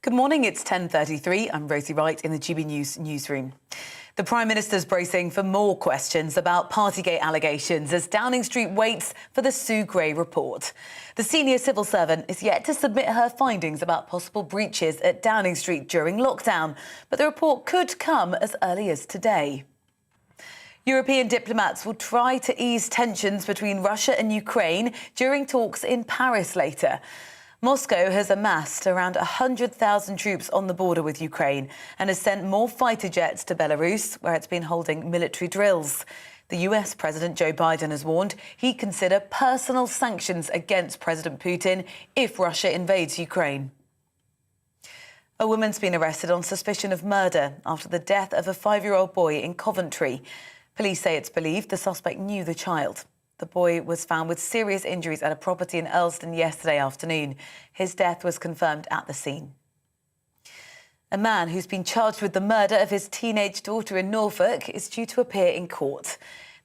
Good morning, it's 10:33. I'm Rosie Wright in the GB News newsroom. The Prime Minister's bracing for more questions about Partygate allegations as Downing Street waits for the Sue Gray report. The senior civil servant is yet to submit her findings about possible breaches at Downing Street during lockdown, but the report could come as early as today. European diplomats will try to ease tensions between Russia and Ukraine during talks in Paris later. Moscow has amassed around 100,000 troops on the border with Ukraine and has sent more fighter jets to Belarus, where it's been holding military drills. The US President Joe Biden has warned he'd consider personal sanctions against President Putin if Russia invades Ukraine. A woman's been arrested on suspicion of murder after the death of a 5-year-old boy in Coventry. Police say it's believed the suspect knew the child. The boy was found with serious injuries at a property in Earlston yesterday afternoon. His death was confirmed at the scene. A man who's been charged with the murder of his teenage daughter in Norfolk is due to appear in court.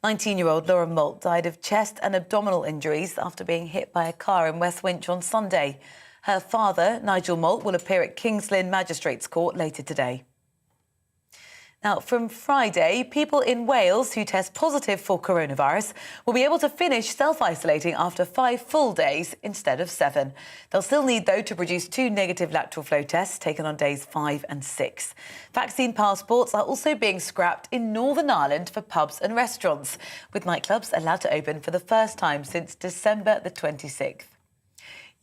19-year-old Laura Moult died of chest and abdominal injuries after being hit by a car in West Winch on Sunday. Her father, Nigel Moult, will appear at Kings Lynn Magistrates Court later today. Now, from Friday, people in Wales who test positive for coronavirus will be able to finish self-isolating after 5 full days instead of 7. They'll still need, though, to produce 2 negative lateral flow tests taken on days 5 and 6. Vaccine passports are also being scrapped in Northern Ireland for pubs and restaurants, with nightclubs allowed to open for the first time since December the 26th.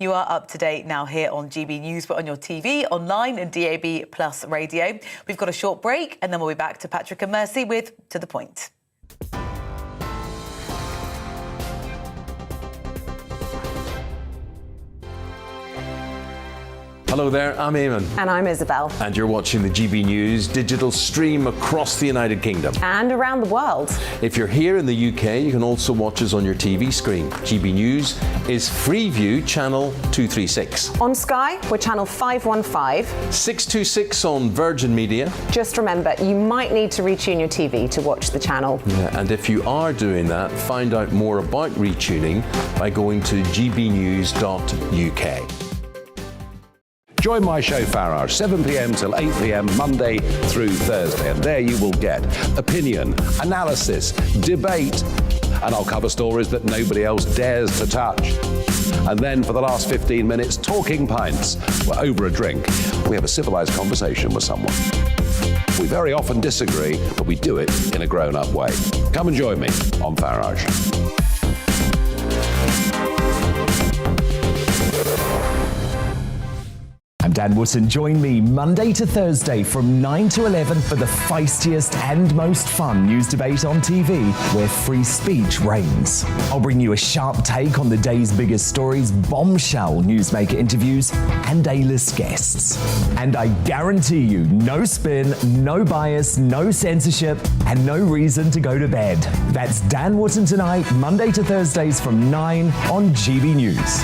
You are up to date now here on GB News. We're on your TV, online and DAB Plus radio. We've got a short break and then we'll be back to Patrick and Mercy with To The Point. Hello there, I'm Eamon. And I'm Isabel. And you're watching the GB News digital stream across the United Kingdom. And around the world. If you're here in the UK, you can also watch us on your TV screen. GB News is Freeview channel 236. On Sky, we're channel 515. 626 on Virgin Media. Just remember, you might need to retune your TV to watch the channel. Yeah, and if you are doing that, find out more about retuning by going to gbnews.uk. Join my show Farage, 7 p.m. till 8 p.m. Monday through Thursday. And there you will get opinion, analysis, debate, and I'll cover stories that nobody else dares to touch. And then for the last 15 minutes, talking pints. We're over a drink. We have a civilized conversation with someone. We very often disagree, but we do it in a grown-up way. Come and join me on Farage. I'm Dan Wootton. Join me Monday to Thursday from 9 to 11 for the feistiest and most fun news debate on TV, where free speech reigns. I'll bring you a sharp take on the day's biggest stories, bombshell newsmaker interviews, and A-list guests. And I guarantee you, no spin, no bias, no censorship, and no reason to go to bed. That's Dan Wootton tonight, Monday to Thursdays from 9 on GB News.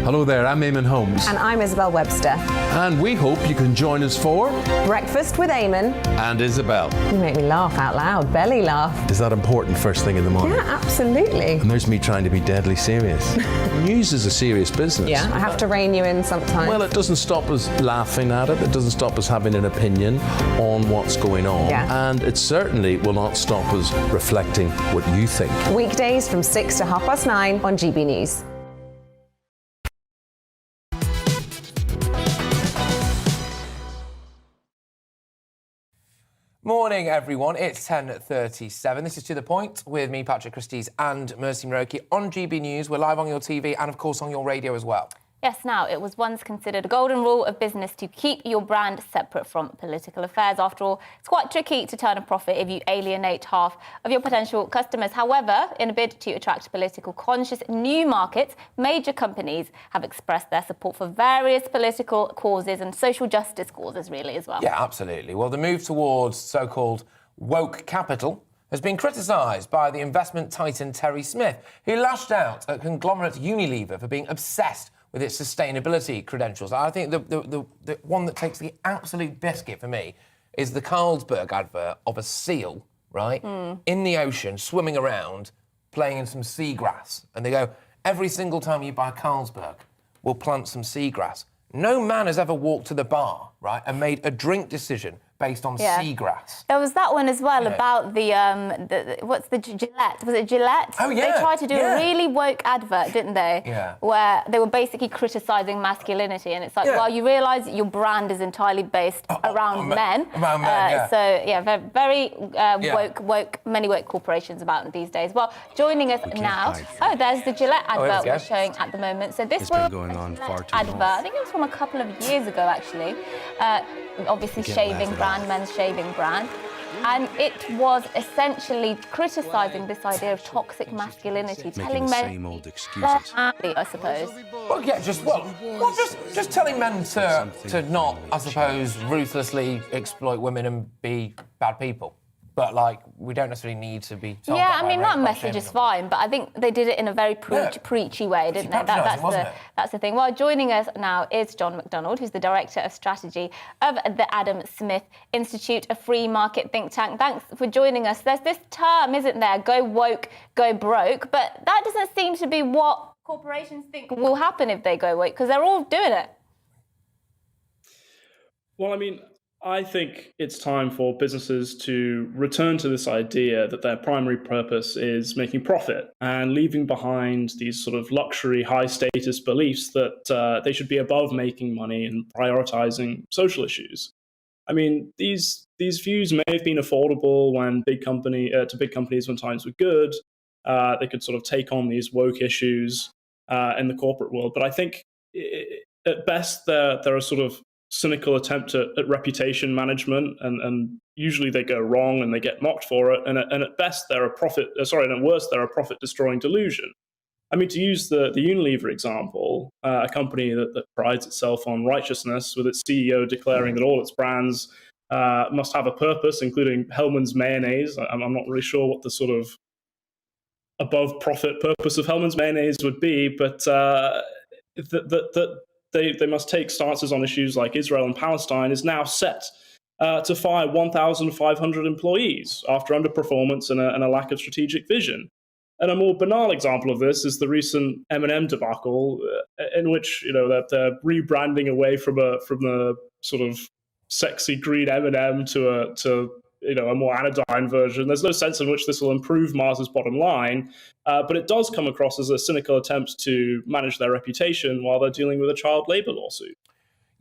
Hello there, I'm Eamon Holmes. And I'm Isabel Webster. And we hope you can join us for Breakfast with Eamon. And Isabel. You make me laugh out loud, belly laugh. Is that important first thing in the morning? Yeah, absolutely. And there's me trying to be deadly serious. News is a serious business. Yeah, I have to rein you in sometimes. Well, it doesn't stop us laughing at it. It doesn't stop us having an opinion on what's going on. Yeah. And it certainly will not stop us reflecting what you think. Weekdays from 6 to 9:30 on GB News. Morning, everyone. It's 10:37. This is To The Point with me, Patrick Christys, and Mercy Muroki on GB News. We're live on your TV and, of course, on your radio as well. Yes, now, it was once considered a golden rule of business to keep your brand separate from political affairs. After all, it's quite tricky to turn a profit if you alienate half of your potential customers. However, in a bid to attract political conscious new markets, major companies have expressed their support for various political causes and social justice causes, really, as well. Yeah, absolutely. Well, the move towards so-called woke capital has been criticised by the investment titan Terry Smith, who lashed out at conglomerate Unilever for being obsessed with its sustainability credentials. I think the one that takes the absolute biscuit for me is the Carlsberg advert of a seal, right, in the ocean, swimming around, playing in some seagrass. And they go, every single time you buy Carlsberg, we'll plant some seagrass. No man has ever walked to the bar, right, and made a drink decision based on seagrass. There was that one as well about the what's the Gillette? Was it Gillette? Oh, yeah. They tried to do a really woke advert, didn't they? Yeah. Where they were basically criticising masculinity, and it's like, well, you realise your brand is entirely based around men. Around men, yeah. So, yeah, very woke, many woke corporations about these days. Well, joining us now, there's the Gillette advert we're showing at the moment. So this was going on far too advert. long. I think it was from a couple of years ago, actually. Obviously shaving brand, men's shaving brand. And it was essentially criticising this idea of toxic masculinity, telling men same old excuses. I suppose. Well, yeah, just telling men to not, I suppose, ruthlessly exploit women and be bad people. But, like, we don't necessarily need to be told Yeah, I mean, that message is fine, but I think they did it in a very preachy way, didn't they? That's the thing. Well, joining us now is John Mcdonald, who's the Director of Strategy of the Adam Smith Institute, a free market think tank. Thanks for joining us. There's this term, isn't there, go woke, go broke, but that doesn't seem to be what corporations think will happen if they go woke, because they're all doing it. Well, I mean, I think it's time for businesses to return to this idea that their primary purpose is making profit and leaving behind these sort of luxury, high-status beliefs that they should be above making money and prioritizing social issues. I mean, these views may have been affordable when big companies when times were good. They could sort of take on these woke issues in the corporate world. But I think at best there are sort of cynical attempt at reputation management, and usually they go wrong and they get mocked for it. And at best, they're a profit destroying delusion. I mean, to use the Unilever example, a company that prides itself on righteousness, with its CEO declaring that all its brands must have a purpose, including Hellmann's mayonnaise. I'm not really sure what the sort of above profit purpose of Hellmann's mayonnaise would be, but that they must take stances on issues like Israel and Palestine is now set to fire 1,500 employees after underperformance and a lack of strategic vision. And a more banal example of this is the recent M&M debacle, in which they're rebranding away from the sort of sexy green M&M to a more anodyne version. There's no sense in which this will improve Mars's bottom line, but it does come across as a cynical attempt to manage their reputation while they're dealing with a child labour lawsuit.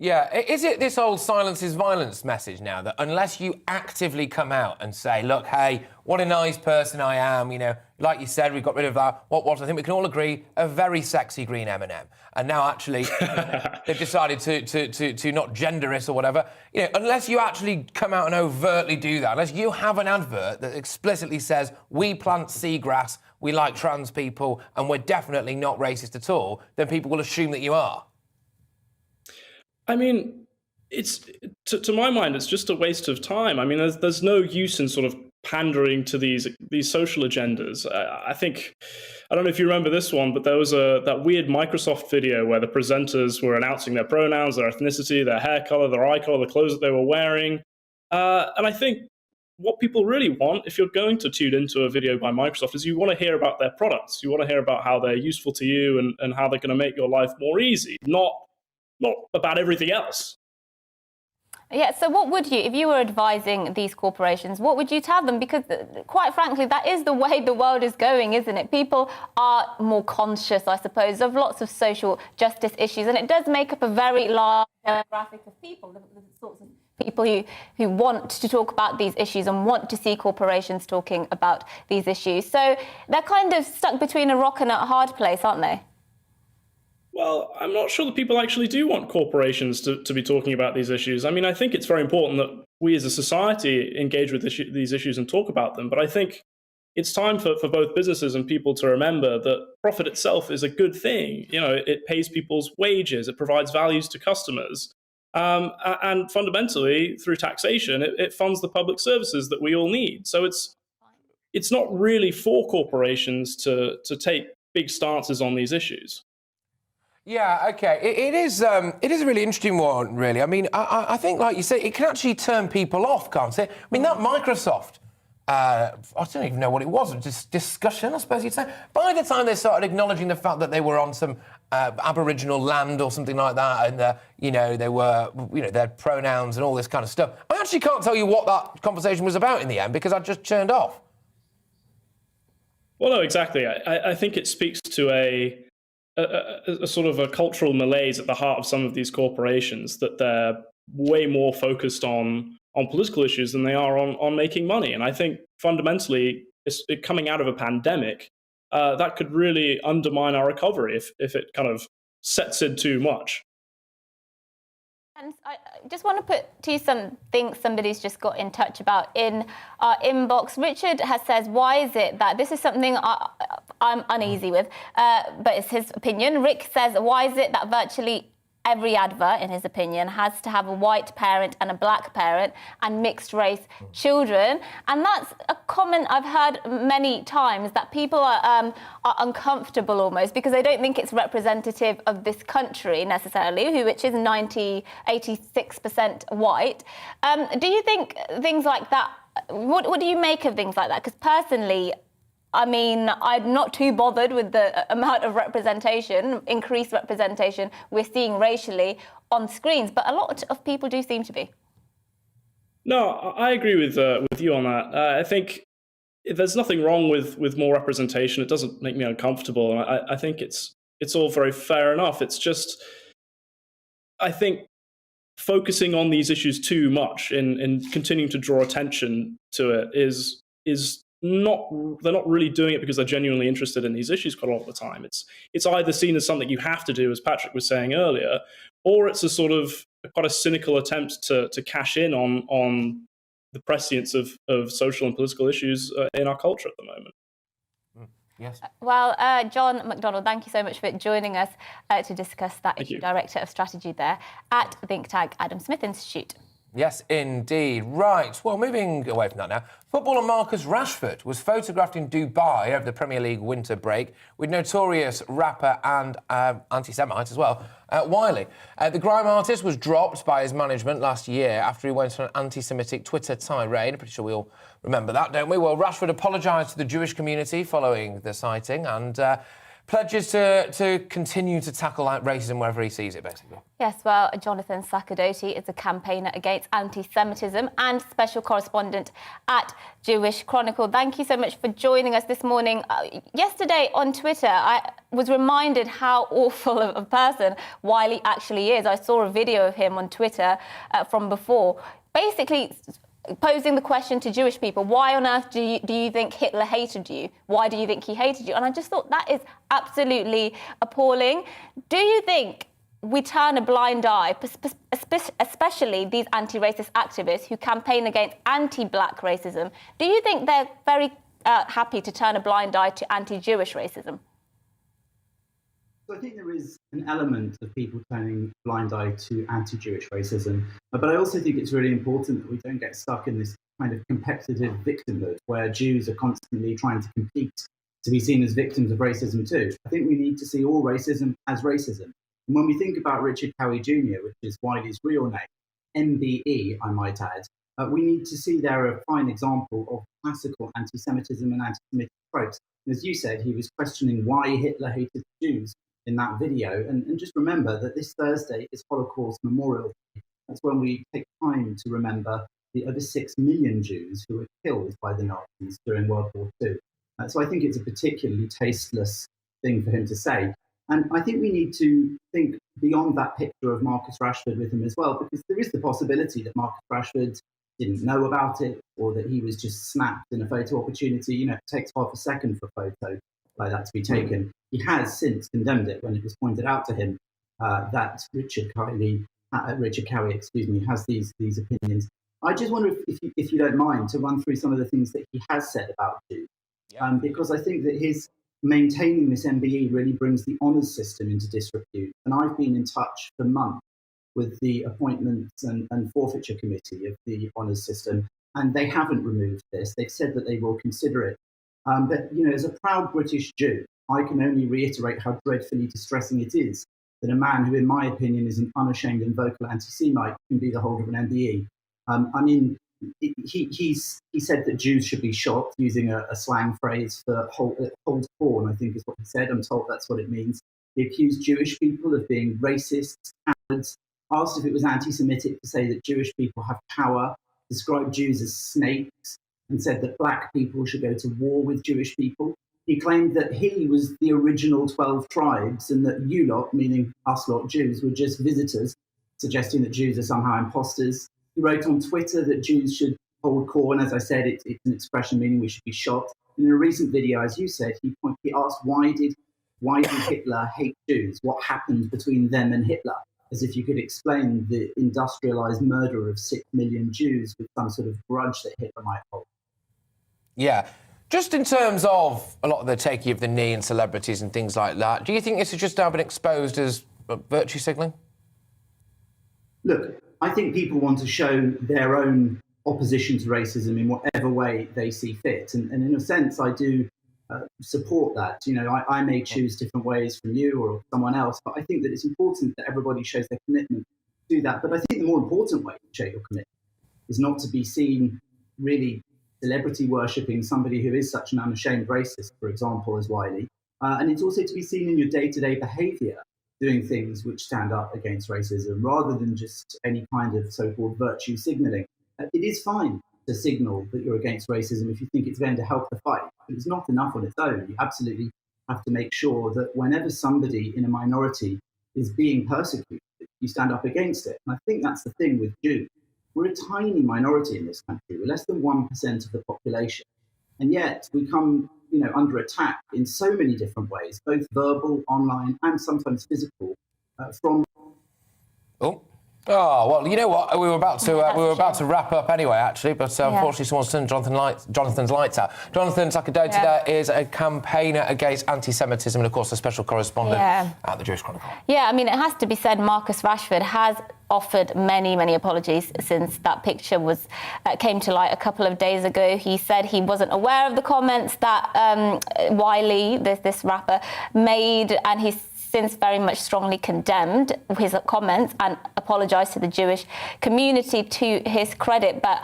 Yeah, is it this old silence is violence message now, that unless you actively come out and say, look, hey, what a nice person I am, like you said, we got rid of that, what was, I think we can all agree, a very sexy green M&M. And now actually they've decided to not gender it or whatever. Unless you actually come out and overtly do that, unless you have an advert that explicitly says, we plant seagrass, we like trans people, and we're definitely not racist at all, then people will assume that you are. I mean, it's to my mind, it's just a waste of time. I mean, there's no use in sort of pandering to these social agendas. I think, I don't know if you remember this one, but there was that weird Microsoft video where the presenters were announcing their pronouns, their ethnicity, their hair color, their eye color, the clothes that they were wearing. And I think what people really want, if you're going to tune into a video by Microsoft, is you want to hear about their products. You want to hear about how they're useful to you and how they're going to make your life more easy, not about everything else. Yeah, so what would you, if you were advising these corporations, what would you tell them? Because quite frankly, that is the way the world is going, isn't it? People are more conscious, I suppose, of lots of social justice issues, and it does make up a very large demographic of people, the sorts of people who want to talk about these issues and want to see corporations talking about these issues. So they're kind of stuck between a rock and a hard place, aren't they? Well, I'm not sure that people actually do want corporations to be talking about these issues. I mean, I think it's very important that we as a society engage with these issues and talk about them. But I think it's time for both businesses and people to remember that profit itself is a good thing. It pays people's wages, it provides values to customers. And fundamentally, through taxation, it funds the public services that we all need. So it's not really for corporations to take big stances on these issues. Yeah, OK. It is a really interesting one, really. I mean, I think, like you say, it can actually turn people off, can't it? I mean, that Microsoft, I don't even know what it was, just discussion, I suppose you'd say. By the time they started acknowledging the fact that they were on some Aboriginal land or something like that, and they were, their pronouns and all this kind of stuff, I actually can't tell you what that conversation was about in the end because I just turned off. Well, no, exactly. I think it speaks to a sort of a cultural malaise at the heart of some of these corporations, that they're way more focused on political issues than they are on making money. And I think fundamentally, coming out of a pandemic, that could really undermine our recovery if it kind of sets in too much. And I just want to put to you something somebody's just got in touch about in our inbox. Richard says, why is it that this is something I'm uneasy with, but it's his opinion. Rick says, why is it that virtually every advert, in his opinion, has to have a white parent and a black parent and mixed race children? And that's a comment I've heard many times, that people are uncomfortable almost because they don't think it's representative of this country necessarily, which is 86% white. Do you think things like that, what do you make of things like that? Because personally, I mean, I'm not too bothered with the amount of representation, increased representation we're seeing racially on screens, but a lot of people do seem to be. No, I agree with you on that. I think there's nothing wrong with more representation. It doesn't make me uncomfortable. I think it's all very fair enough. It's just, I think, focusing on these issues too much and continuing to draw attention to it is they're not really doing it because they're genuinely interested in these issues quite a lot of the time. It's either seen as something you have to do, as Patrick was saying earlier, or it's a sort of quite a cynical attempt to cash in on the prescience of social and political issues in our culture at the moment. Yes. Well, John Mcdonald, thank you so much for joining us to discuss that issue. Director of Strategy there at think tank Adam Smith Institute. Yes, indeed. Right. Well, moving away from that now, footballer Marcus Rashford was photographed in Dubai over the Premier League winter break with notorious rapper and anti-Semite as well, Wiley. The grime artist was dropped by his management last year after he went on an anti-Semitic Twitter tirade. I'm pretty sure we all remember that, don't we? Well, Rashford apologised to the Jewish community following the sighting and pledges to continue to tackle racism wherever he sees it, basically. Yes, well, Jonathan Sakadotti is a campaigner against anti-Semitism and special correspondent at Jewish Chronicle. Thank you so much for joining us this morning. Yesterday on Twitter, I was reminded how awful of a person Wiley actually is. I saw a video of him on Twitter from before, basically posing the question to Jewish people, why on earth do you think Hitler hated you? Why do you think he hated you? And I just thought that is absolutely appalling. Do you think we turn a blind eye, especially these anti-racist activists who campaign against anti-black racism? Do you think they're very happy to turn a blind eye to anti-Jewish racism? So I think there is an element of people turning a blind eye to anti-Jewish racism, but I also think it's really important that we don't get stuck in this kind of competitive victimhood where Jews are constantly trying to compete to be seen as victims of racism too. I think we need to see all racism as racism. And when we think about Richard Cowie Jr., which is Wiley's real name, MBE, I might add, we need to see there a fine example of classical anti-Semitism and anti-Semitic tropes. As you said, he was questioning why Hitler hated Jews in that video. And just remember that this Thursday is Holocaust Memorial Day. That's when we take time to remember the over 6 million Jews who were killed by the Nazis during World War II. So I think it's a particularly tasteless thing for him to say. And I think we need to think beyond that picture of Marcus Rashford with him as well, because there is the possibility that Marcus Rashford didn't know about it or that he was just snapped in a photo opportunity. You know, it takes half a second for a photo like that to be taken. He has since condemned it when it was pointed out to him that Richard Cowie, has these opinions. I just wonder if you don't mind to run through some of the things that he has said about Jews, because I think that his maintaining this MBE really brings the honours system into disrepute. And I've been in touch for months with the Appointments and Forfeiture Committee of the honours system, and they haven't removed this. They've said that they will consider it. But, you know, as a proud British Jew, I can only reiterate how dreadfully distressing it is that a man who, in my opinion, is an unashamed and vocal anti-Semite can be the holder of an MBE. I mean, he said that Jews should be shot, using a slang phrase for hold porn, I think is what he said. I'm told that's what it means. He accused Jewish people of being racists, cowards, asked if it was anti-Semitic to say that Jewish people have power, described Jews as snakes, and said that black people should go to war with Jewish people. He claimed that he was the original 12 tribes and that you lot, meaning us lot Jews, were just visitors, suggesting that Jews are somehow imposters. He wrote on Twitter that Jews should hold corn. As I said, it's an expression meaning we should be shot. And in a recent video, as you said, he asked, why did Hitler hate Jews? What happened between them and Hitler? As if you could explain the industrialized murder of 6 million Jews with some sort of grudge that Hitler might hold. Yeah. Just in terms of a lot of the taking of the knee and celebrities and things like that, do you think this has just now been exposed as virtue signalling? Look, I think people want to show their own opposition to racism in whatever way they see fit. And in a sense, I do support that. You know, I may choose different ways from you or someone else, but I think that it's important that everybody shows their commitment to do that. But I think the more important way to show your commitment is not to be seen really celebrity worshipping somebody who is such an unashamed racist, for example, as Wiley. And it's also to be seen in your day-to-day behaviour, doing things which stand up against racism, rather than just any kind of so-called virtue signalling. It is fine to signal that you're against racism if you think it's going to help the fight, but it's not enough on its own. You absolutely have to make sure that whenever somebody in a minority is being persecuted, you stand up against it. And I think that's the thing with Jews. We're a tiny minority in this country. We're less than 1% of the population. And yet we come, you know, under attack in so many different ways, both verbal, online, and sometimes physical, from... Oh, Oh, well, you know what? We were about to wrap up anyway, actually, but unfortunately someone's turned Jonathan's lights out. Jonathan Sakadotida is a campaigner against anti-Semitism and, of course, a special correspondent at the Jewish Chronicle. Yeah, I mean, it has to be said, Marcus Rashford has offered many apologies since that picture came to light a couple of days ago. He said he wasn't aware of the comments that Wiley, this rapper, made, and he's since very much strongly condemned his comments and apologised to the Jewish community to his credit. But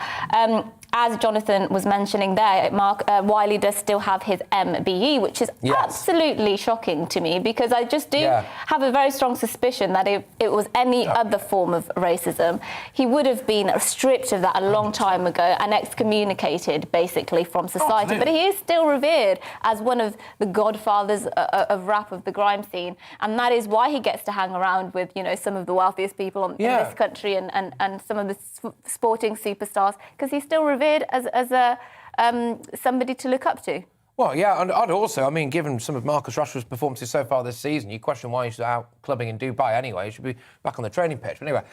as Jonathan was mentioning there, Wiley does still have his MBE, which is absolutely shocking to me, because I just do have a very strong suspicion that if it was any other form of racism, he would have been stripped of that a long time ago and excommunicated, basically, from society. But he is still revered as one of the godfathers of rap, of the grime scene, and that is why he gets to hang around with, you know, some of the wealthiest people in this country and some of the sporting superstars, because he's still revered as a somebody to look up to. Well, yeah, and I'd also, I mean, given some of Marcus Rashford's performances so far this season, you question why he's out clubbing in Dubai anyway. He should be back on the training pitch. But anyway,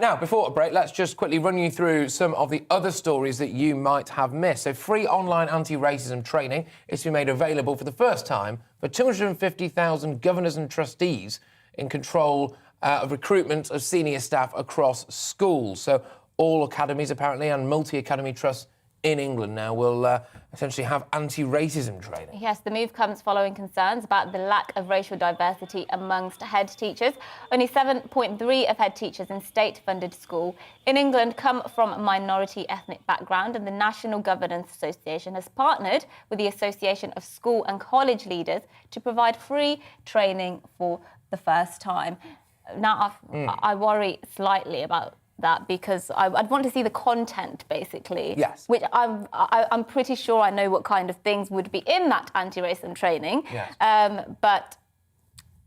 now, before a break, let's just quickly run you through some of the other stories that you might have missed. So free online anti-racism training is to be made available for the first time for 250,000 governors and trustees in control of recruitment of senior staff across schools. So all academies, apparently, and multi-academy trusts in England now will essentially have anti-racism training. Yes, the move comes following concerns about the lack of racial diversity amongst head teachers. Only 7.3% of head teachers in state-funded school in England come from a minority ethnic background, and the National Governance Association has partnered with the Association of School and College Leaders to provide free training for the first time. Now, I worry slightly about that, because I'd want to see the content, basically. Yes. Which I'm pretty sure I know what kind of things would be in that anti-racism training. Yes. But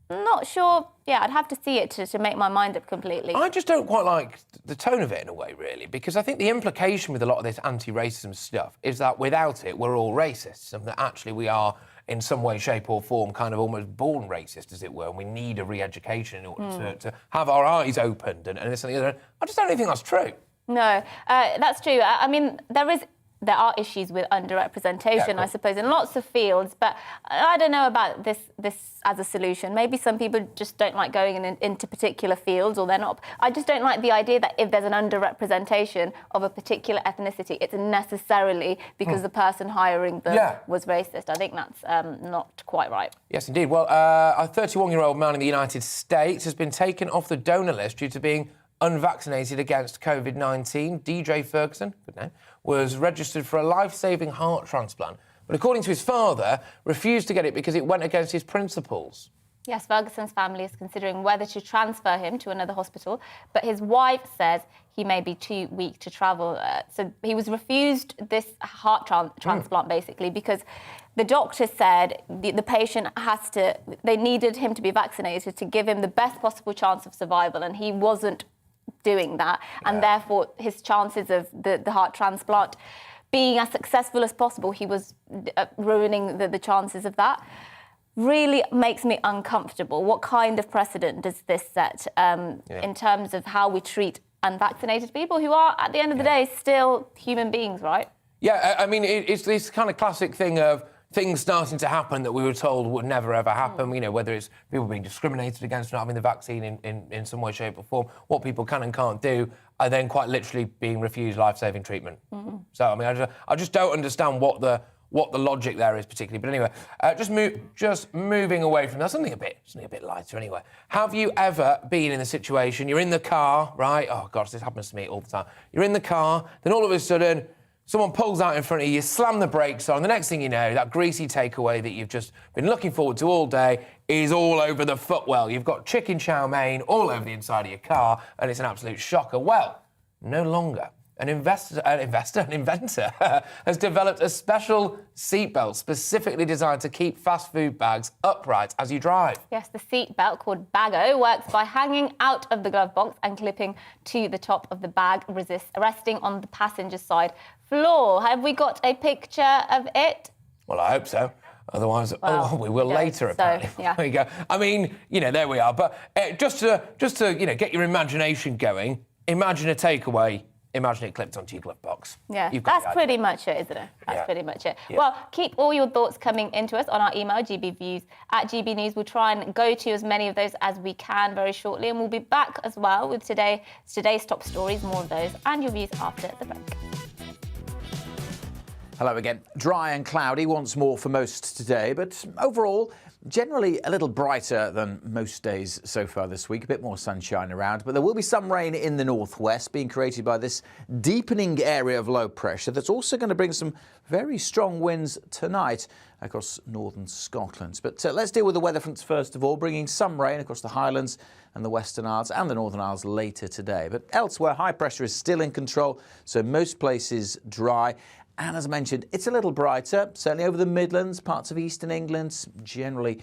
not sure. Yeah, I'd have to see it to make my mind up completely. I just don't quite like the tone of it in a way, really, because I think the implication with a lot of this anti-racism stuff is that without it, we're all racists, and that actually we are, in some way, shape or form, kind of almost born racist, as it were, and we need a re-education in order to have our eyes opened and this and the other. I just don't really think that's true. No, that's true. I mean, there are issues with underrepresentation, I suppose, in lots of fields, but I don't know about this as a solution. Maybe some people just don't like going into particular fields, or they're not. I just don't like the idea that if there's an underrepresentation of a particular ethnicity, it's necessarily because the person hiring them was racist. I think that's not quite right. Yes, indeed. Well, a 31-year-old man in the United States has been taken off the donor list due to being unvaccinated against COVID-19. DJ Ferguson, good name, was registered for a life-saving heart transplant, but according to his father, refused to get it because it went against his principles. Yes, Ferguson's family is considering whether to transfer him to another hospital, but his wife says he may be too weak to travel. So he was refused this heart transplant, basically, because the doctor said the patient they needed him to be vaccinated to give him the best possible chance of survival, and he wasn't doing that, and therefore his chances of the heart transplant being as successful as possible, he was ruining the chances of that. Really makes me uncomfortable. What kind of precedent does this set in terms of how we treat unvaccinated people who are, at the end of the day, still human beings, right? Yeah, I mean, it's this kind of classic thing of things starting to happen that we were told would never, ever happen, you know, whether it's people being discriminated against for not having the vaccine in some way, shape or form, what people can and can't do, are then quite literally being refused life-saving treatment. So, I mean, I just don't understand what the logic there is particularly. But anyway, just moving away from that, something a bit lighter anyway. Have you ever been in the situation, you're in the car, right? Oh, gosh, this happens to me all the time. You're in the car, then all of a sudden, someone pulls out in front of you, slam the brakes on, the next thing you know, that greasy takeaway that you've just been looking forward to all day is all over the footwell. You've got chicken chow mein all over the inside of your car, and it's an absolute shocker. Well, no longer. An inventor has developed a special seatbelt specifically designed to keep fast food bags upright as you drive. Yes, the seatbelt, called Bago, works by hanging out of the glove box and clipping to the top of the bag, resting on the passenger side floor. Have we got a picture of it? Well, I hope so. Otherwise, we will later, apparently. So, yeah. There you go. I mean, you know, there we are. But just to get your imagination going, imagine a takeaway. Imagine it clipped onto your glove box. Yeah, You've got that's pretty much it, isn't it? That's Yeah. pretty much it. Yeah. Well, keep all your thoughts coming into us on our email, gbviews@gbnews. We'll try and go to as many of those as we can very shortly, and we'll be back as well with today's top stories, more of those, and your views after the break. Hello again. Dry and cloudy once more for most today, but overall, generally a little brighter than most days so far this week. A bit more sunshine around, but there will be some rain in the northwest being created by this deepening area of low pressure that's also going to bring some very strong winds tonight across northern Scotland. But let's deal with the weather fronts first of all, bringing some rain across the Highlands and the Western Isles and the Northern Isles later today. But elsewhere, high pressure is still in control, so most places dry. And as I mentioned, it's a little brighter, certainly over the Midlands, parts of eastern England, generally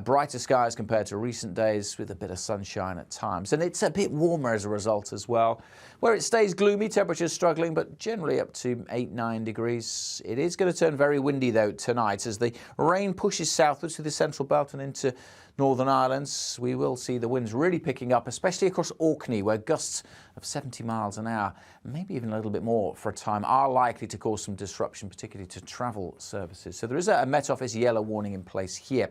brighter skies compared to recent days with a bit of sunshine at times. And it's a bit warmer as a result as well. Where it stays gloomy, temperatures struggling, but generally up to 8-9 degrees. It is going to turn very windy, though, tonight as the rain pushes southwards through the central belt and into Northern Ireland. We will see the winds really picking up, especially across Orkney, where gusts of 70 miles an hour, maybe even a little bit more for a time, are likely to cause some disruption, particularly to travel services. So there is a Met Office yellow warning in place here.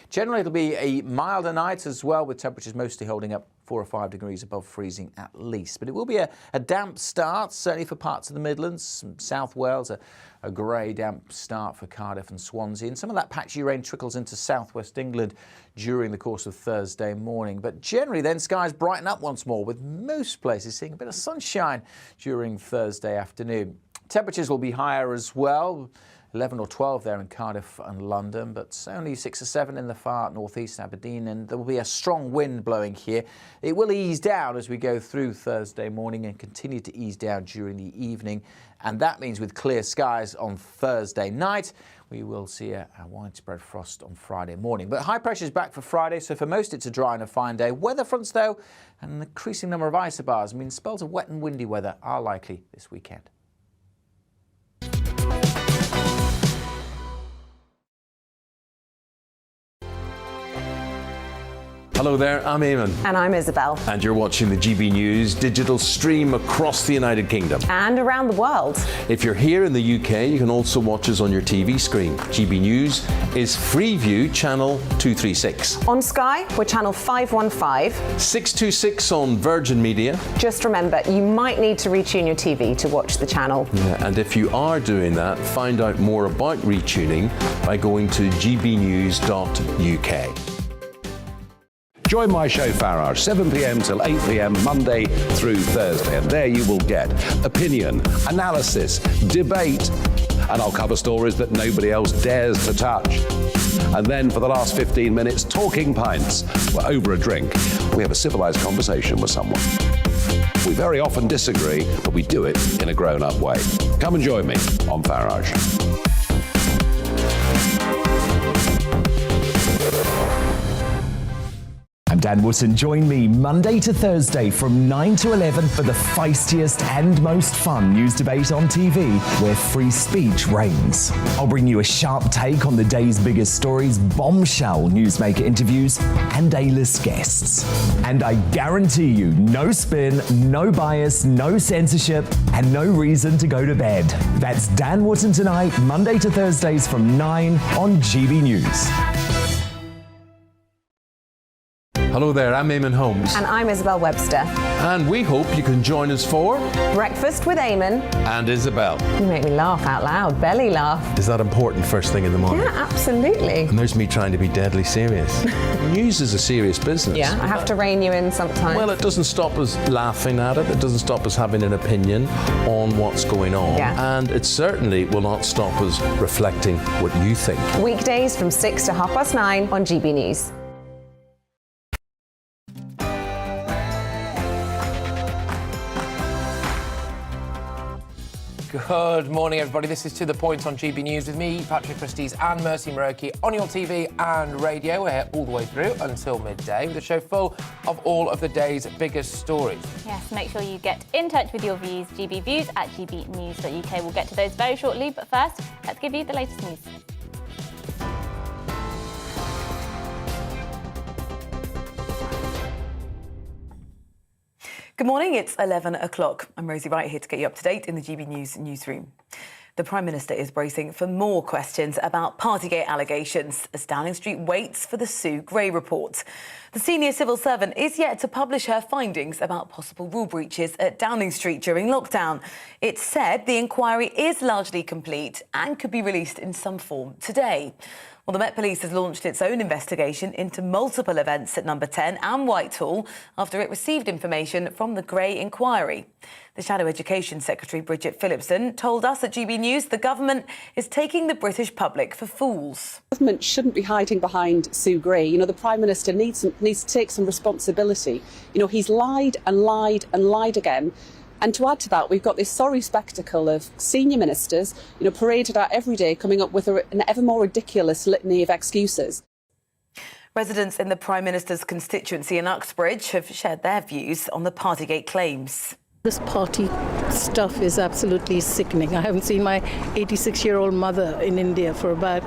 Generally, it'll be a milder night as well, with temperatures mostly holding up 4 or 5 degrees above freezing at least. But it will be a damp start, certainly for parts of the Midlands, South Wales, a grey, damp start for Cardiff and Swansea. And some of that patchy rain trickles into southwest England during the course of Thursday morning. But generally then skies brighten up once more, with most places seeing a bit of sunshine during Thursday afternoon. Temperatures will be higher as well. 11 or 12 there in Cardiff and London, but only 6 or 7 in the far northeast, Aberdeen, and there will be a strong wind blowing here. It will ease down as we go through Thursday morning and continue to ease down during the evening, and that means with clear skies on Thursday night, we will see a widespread frost on Friday morning. But high pressure is back for Friday, so for most it's a dry and a fine day. Weather fronts, though, and an increasing number of isobars mean spells of wet and windy weather are likely this weekend. Hello there, I'm Eamon. And I'm Isabel. And you're watching the GB News digital stream across the United Kingdom. And around the world. If you're here in the UK, you can also watch us on your TV screen. GB News is Freeview channel 236. On Sky, we're channel 515. 626 on Virgin Media. Just remember, you might need to retune your TV to watch the channel. Yeah, and if you are doing that, find out more about retuning by going to gbnews.uk. Join my show Farage, 7 p.m. till 8 p.m. Monday through Thursday, and there you will get opinion, analysis, debate, and I'll cover stories that nobody else dares to touch. And then for the last 15 minutes, talking pints. We're over a drink. We have a civilized conversation with someone. We very often disagree, but we do it in a grown-up way. Come and join me on Farage. I'm Dan Wootton. Join me Monday to Thursday from 9 to 11 for the feistiest and most fun news debate on TV, where free speech reigns. I'll bring you a sharp take on the day's biggest stories, bombshell newsmaker interviews, and A-list guests. And I guarantee you, no spin, no bias, no censorship, and no reason to go to bed. That's Dan Wootton tonight, Monday to Thursdays from 9 on GB News. Hello there, I'm Eamon Holmes. And I'm Isabel Webster. And we hope you can join us for Breakfast with Eamon and Isabel. You make me laugh out loud, belly laugh. Is that important first thing in the morning? Yeah, absolutely. And there's me trying to be deadly serious. News is a serious business. Yeah, I have to rein you in sometimes. Well, it doesn't stop us laughing at it. It doesn't stop us having an opinion on what's going on. Yeah. And it certainly will not stop us reflecting what you think. Weekdays from 6 to 9:30 on GB News. Good morning, everybody. This is To The Point on GB News with me, Patrick Christys and Mercy Muroki on your TV and radio. We're here all the way through until midday with a show full of all of the day's biggest stories. Yes, make sure you get in touch with your views, gbviews@gbnews.uk. We'll get to those very shortly, but first, let's give you the latest news. Good morning, it's 11 o'clock. I'm Rosie Wright here to get you up to date in the GB News newsroom. The Prime Minister is bracing for more questions about Partygate allegations as Downing Street waits for the Sue Gray report. The senior civil servant is yet to publish her findings about possible rule breaches at Downing Street during lockdown. It's said the inquiry is largely complete and could be released in some form today. Well, the Met Police has launched its own investigation into multiple events at Number 10 and Whitehall after it received information from the Gray inquiry. The Shadow Education Secretary, Bridget Phillipson, told us at GB News the government is taking the British public for fools. The government shouldn't be hiding behind Sue Gray. You know, the Prime Minister needs to take some responsibility. You know, he's lied and lied and lied again. And to add to that, we've got this sorry spectacle of senior ministers, you know, paraded out every day, coming up with an ever more ridiculous litany of excuses. Residents in the Prime Minister's constituency in Uxbridge have shared their views on the Partygate claims. This party stuff is absolutely sickening. I haven't seen my 86-year-old mother in India for about,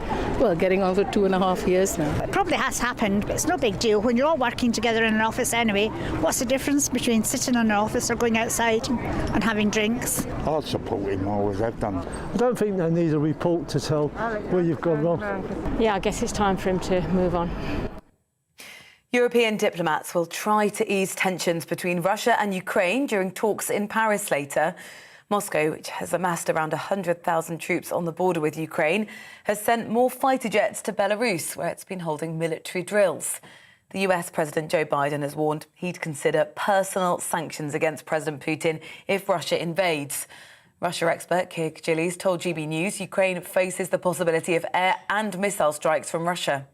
getting on for 2.5 years now. It probably has happened, but it's no big deal. When you're all working together in an office anyway, what's the difference between sitting in an office or going outside and having drinks? I'll support him, always have done. I don't think they need a report to tell where you've gone wrong. Yeah, I guess it's time for him to move on. European diplomats will try to ease tensions between Russia and Ukraine during talks in Paris later. Moscow, which has amassed around 100,000 troops on the border with Ukraine, has sent more fighter jets to Belarus, where it's been holding military drills. The US President Joe Biden has warned he'd consider personal sanctions against President Putin if Russia invades. Russia expert Keir Gillies told GB News Ukraine faces the possibility of air and missile strikes from Russia.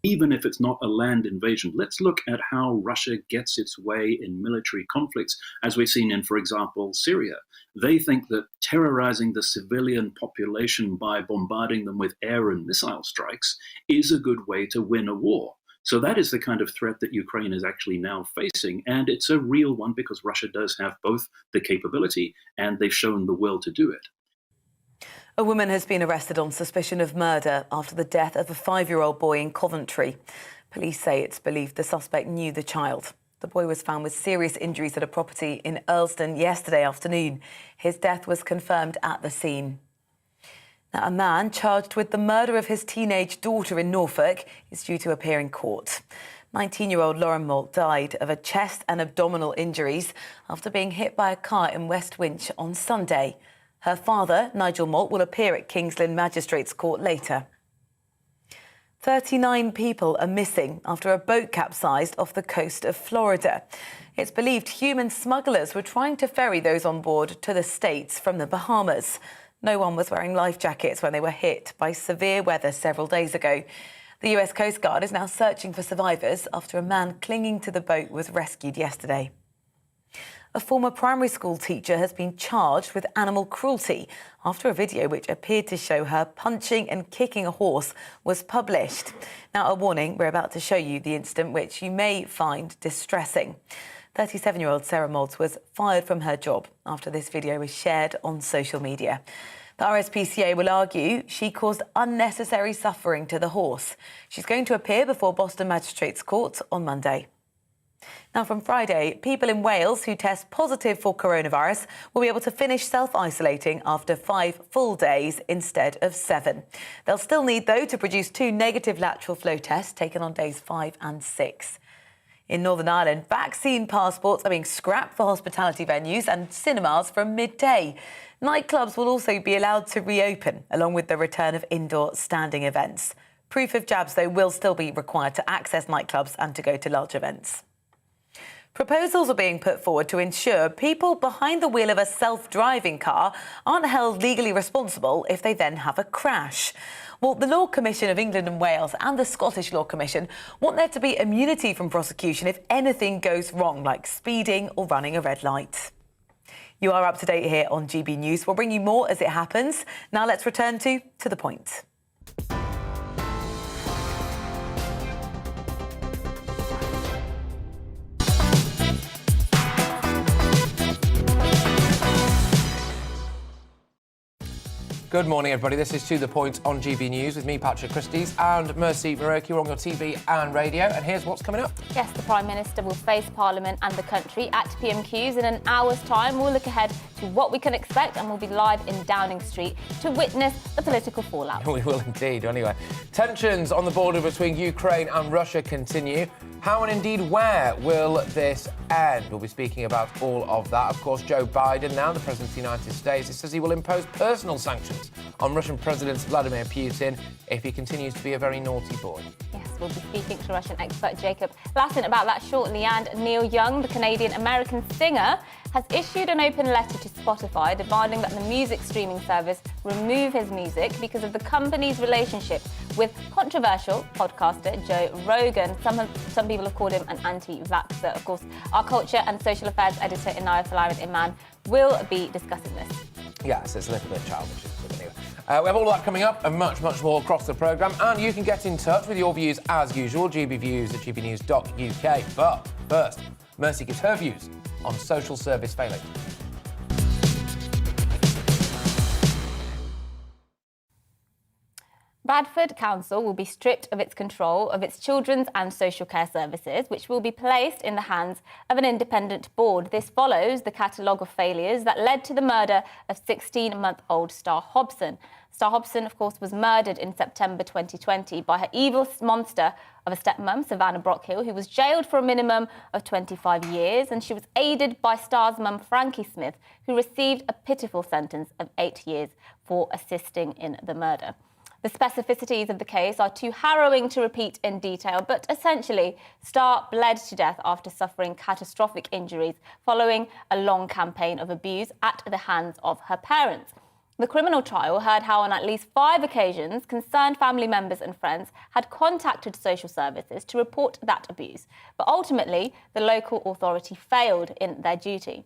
Even if it's not a land invasion, let's look at how Russia gets its way in military conflicts, as we've seen in, for example, Syria. They think that terrorizing the civilian population by bombarding them with air and missile strikes is a good way to win a war. So that is the kind of threat that Ukraine is actually now facing, and it's a real one because Russia does have both the capability and they've shown the will to do it. A woman has been arrested on suspicion of murder after the death of a 5-year-old boy in Coventry. Police say it's believed the suspect knew the child. The boy was found with serious injuries at a property in Earlston yesterday afternoon. His death was confirmed at the scene. Now, a man charged with the murder of his teenage daughter in Norfolk is due to appear in court. 19-year-old Lauren Malt died of a chest and abdominal injuries after being hit by a car in West Winch on Sunday. Her father, Nigel Malt, will appear at Kings Lynn Magistrates Court later. 39 people are missing after a boat capsized off the coast of Florida. It's believed human smugglers were trying to ferry those on board to the States from the Bahamas. No one was wearing life jackets when they were hit by severe weather several days ago. The US Coast Guard is now searching for survivors after a man clinging to the boat was rescued yesterday. A former primary school teacher has been charged with animal cruelty after a video which appeared to show her punching and kicking a horse was published. Now, a warning, we're about to show you the incident which you may find distressing. 37-year-old Sarah Molds was fired from her job after this video was shared on social media. The RSPCA will argue she caused unnecessary suffering to the horse. She's going to appear before Boston Magistrates Court on Monday. Now, from Friday, people in Wales who test positive for coronavirus will be able to finish self-isolating after 5 full days instead of 7. They'll still need, though, to produce 2 negative lateral flow tests taken on days 5 and 6. In Northern Ireland, vaccine passports are being scrapped for hospitality venues and cinemas from midday. Nightclubs will also be allowed to reopen, along with the return of indoor standing events. Proof of jabs, though, will still be required to access nightclubs and to go to large events. Proposals are being put forward to ensure people behind the wheel of a self-driving car aren't held legally responsible if they then have a crash. Well, the Law Commission of England and Wales and the Scottish Law Commission want there to be immunity from prosecution if anything goes wrong, like speeding or running a red light. You are up to date here on GB News. We'll bring you more as it happens. Now let's return to the point. Good morning, everybody. This is To The Point on GB News with me, Patrick Christys, and Mercy Muroki. We're on your TV and radio, and here's what's coming up. Yes, the Prime Minister will face Parliament and the country at PMQs in an hour's time. We'll look ahead to what we can expect, and we'll be live in Downing Street to witness the political fallout. We will indeed. Anyway, tensions on the border between Ukraine and Russia continue. How and indeed where will this end? We'll be speaking about all of that. Of course, Joe Biden, now the President of the United States, says he will impose personal sanctions on Russian President Vladimir Putin if he continues to be a very naughty boy. Yes, we'll be speaking to Russian expert Jacob Lassin about that shortly. And Neil Young, the Canadian-American singer, has issued an open letter to Spotify demanding that the music streaming service remove his music because of the company's relationship with controversial podcaster Joe Rogan. Some people have called him an anti-vaxxer. Of course, our culture and social affairs editor Inaya Falarin Iman will be discussing this. Yes, it's a little bit childish, but anyway. We have all that coming up and much, much more across the programme. And you can get in touch with your views as usual, gbviews@gbnews.uk. But first, Mercy gives her views on social service failing. Bradford Council will be stripped of its control of its children's and social care services, which will be placed in the hands of an independent board. This follows the catalogue of failures that led to the murder of 16-month-old Star Hobson. Star Hobson, of course, was murdered in September 2020 by her evil monster of a stepmom, Savannah Brockhill, who was jailed for a minimum of 25 years, and she was aided by Star's mum, Frankie Smith, who received a pitiful sentence of 8 years for assisting in the murder. The specificities of the case are too harrowing to repeat in detail, but essentially, Star bled to death after suffering catastrophic injuries following a long campaign of abuse at the hands of her parents. The criminal trial heard how on at least 5 occasions, concerned family members and friends had contacted social services to report that abuse, but ultimately, the local authority failed in their duty.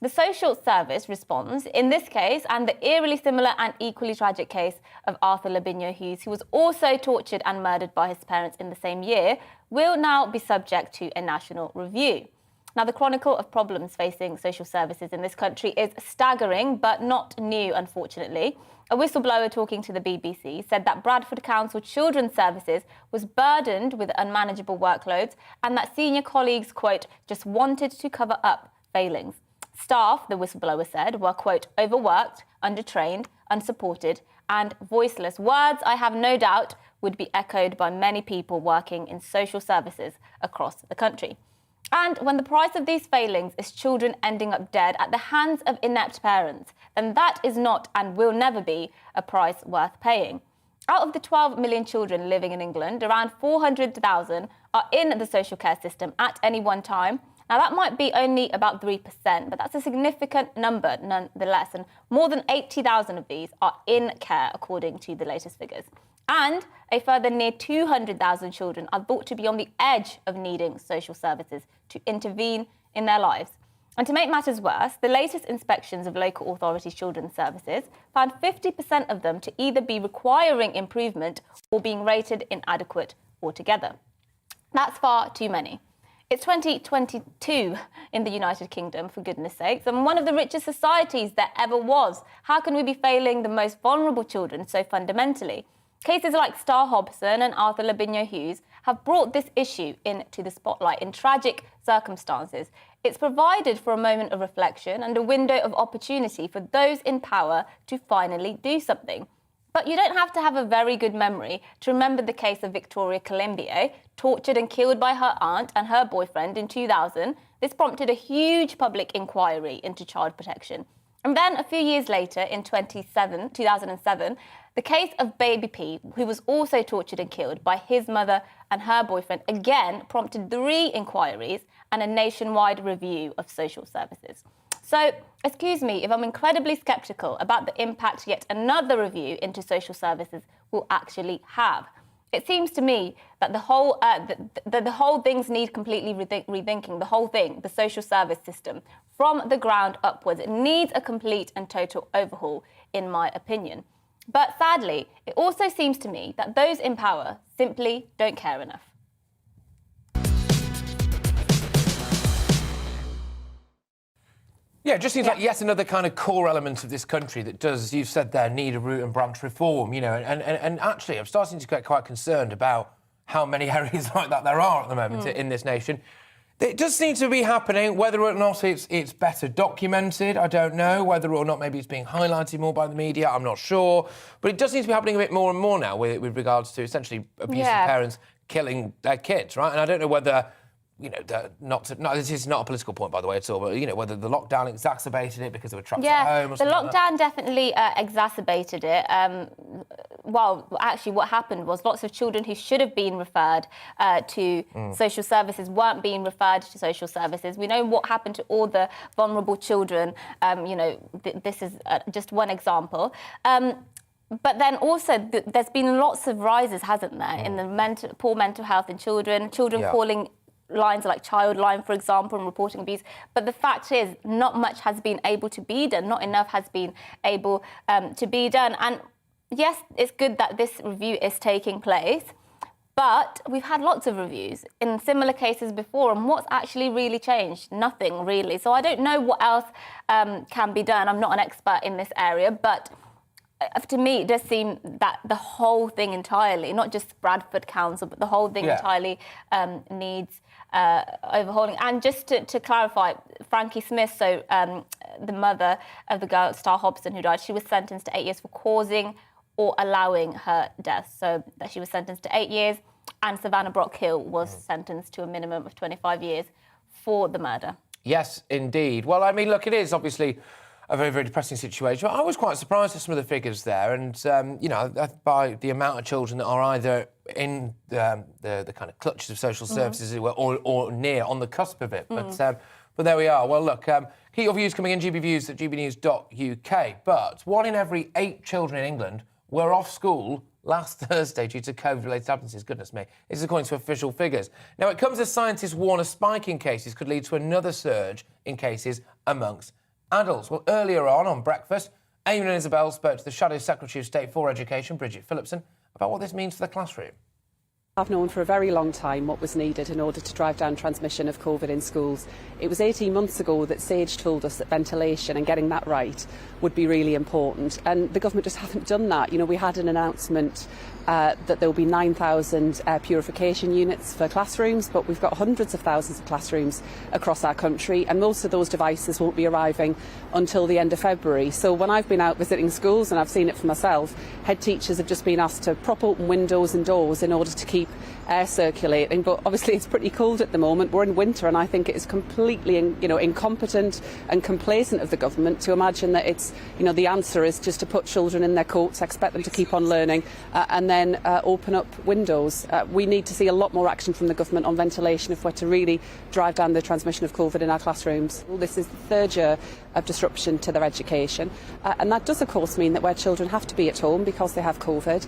The social service responds in this case and the eerily similar and equally tragic case of Arthur Lavinia Hughes, who was also tortured and murdered by his parents in the same year, will now be subject to a national review. Now, the chronicle of problems facing social services in this country is staggering, but not new, unfortunately. A whistleblower talking to the BBC said that Bradford Council Children's Services was burdened with unmanageable workloads and that senior colleagues, quote, just wanted to cover up failings. Staff, the whistleblower said, were, quote, overworked, undertrained, unsupported and voiceless. Words, I have no doubt, would be echoed by many people working in social services across the country. And when the price of these failings is children ending up dead at the hands of inept parents, then that is not and will never be a price worth paying. Out of the 12 million children living in England, around 400,000 are in the social care system at any one time. Now, that might be only about 3%, but that's a significant number nonetheless, and more than 80,000 of these are in care, according to the latest figures. And a further near 200,000 children are thought to be on the edge of needing social services to intervene in their lives. And to make matters worse, the latest inspections of local authorities' children's services found 50% of them to either be requiring improvement or being rated inadequate altogether. That's far too many. It's 2022 in the United Kingdom, for goodness sakes, and one of the richest societies there ever was. How can we be failing the most vulnerable children so fundamentally? Cases like Star Hobson and Arthur Lavinia Hughes have brought this issue into the spotlight in tragic circumstances. It's provided for a moment of reflection and a window of opportunity for those in power to finally do something. But you don't have to have a very good memory to remember the case of Victoria Colombier, tortured and killed by her aunt and her boyfriend in 2000. This prompted a huge public inquiry into child protection. And then a few years later, in 2007, the case of Baby P, who was also tortured and killed by his mother and her boyfriend, again prompted 3 inquiries and a nationwide review of social services. So, excuse me if I'm incredibly sceptical about the impact yet another review into social services will actually have. It seems to me that the whole things need completely rethinking, the whole thing, the social service system, from the ground upwards. It needs a complete and total overhaul, in my opinion. But sadly, it also seems to me that those in power simply don't care enough. Yeah, it just seems like yet another kind of core element of this country that does, as you've said there, need a root and branch reform, you know, and actually I'm starting to get quite concerned about how many areas like that there are at the moment in this nation. It does seem to be happening. Whether or not it's better documented, I don't know. Whether or not maybe it's being highlighted more by the media, I'm not sure. But it does seem to be happening a bit more and more now with regards to essentially abusive parents killing their kids, right? And I don't know whether, you know, this is not a political point, by the way, at all, but, you know, whether the lockdown exacerbated it because they were trapped at home or something the lockdown definitely exacerbated it. Well, actually, what happened was lots of children who should have been referred to social services weren't being referred to social services. We know what happened to all the vulnerable children. You know, this is just one example. But then also, there's been lots of rises, hasn't there, in the poor mental health in children calling lines like Childline, for example, and reporting abuse. But the fact is, not much has been able to be done. Not enough has been able to be done. And yes, it's good that this review is taking place, but we've had lots of reviews in similar cases before, and what's actually really changed? Nothing, really. So I don't know what else can be done. I'm not an expert in this area, but to me, it does seem that the whole thing entirely, not just Bradford Council, but the whole thing entirely needs overhauling. And just to clarify, Frankie Smith, so the mother of the girl, Star Hobson, who died, she was sentenced to 8 years for causing or allowing her death. So that she was sentenced to 8 years, and Savannah Brockhill was sentenced to a minimum of 25 years for the murder. Yes, indeed. Well, I mean, look, it is obviously a very, very depressing situation. I was quite surprised at some of the figures there, and, you know, by the amount of children that are either in the kind of clutches of social services or near, on the cusp of it. But there we are. Well, look, keep your views coming in, GBViews at gbnews.uk. But 1 in every 8 children in England were off school last Thursday due to COVID-related absences. Goodness me. This is according to official figures. Now, it comes as scientists warn a spike in cases could lead to another surge in cases amongst adults. Well, earlier on Breakfast, Eamon and Isabel spoke to the Shadow Secretary of State for Education, Bridget Phillipson, about what this means for the classroom. I've known for a very long time what was needed in order to drive down transmission of COVID in schools. It was 18 months ago that SAGE told us that ventilation and getting that right would be really important, and the government just haven't done that. You know, we had an announcement that there will be 9,000 purification units for classrooms, but we've got hundreds of thousands of classrooms across our country, and most of those devices won't be arriving until the end of February. So when I've been out visiting schools, and I've seen it for myself, head teachers have just been asked to prop open windows and doors in order to keep air circulating. But obviously it's pretty cold at the moment. We're in winter, and I think it is completely incompetent and complacent of the government to imagine that it's, you know, the answer is just to put children in their coats, expect them to keep on learning, and then open up windows. We need to see a lot more action from the government on ventilation if we're to really drive down the transmission of COVID in our classrooms. This is the 3rd year of disruption to their education, and that does of course mean that where children have to be at home because they have COVID,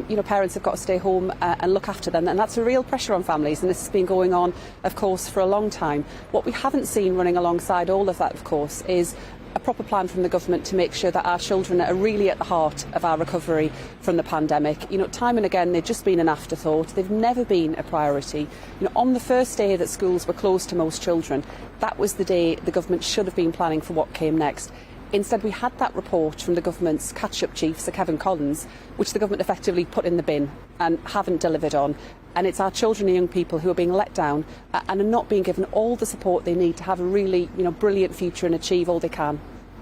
you know, parents have got to stay home and look after them, and that's a real pressure on families, and this has been going on of course for a long time. What we haven't seen running alongside all of that, of course, is a proper plan from the government to make sure that our children are really at the heart of our recovery from the pandemic. You know, time and again, they've just been an afterthought. They've never been a priority. You know, on the first day that schools were closed to most children, that was the day the government should have been planning for what came next. Instead, we had that report from the government's catch-up chief, Sir Kevin Collins, which the government effectively put in the bin and haven't delivered on. And it's our children and young people who are being let down and are not being given all the support they need to have a really, you know, brilliant future and achieve all they can.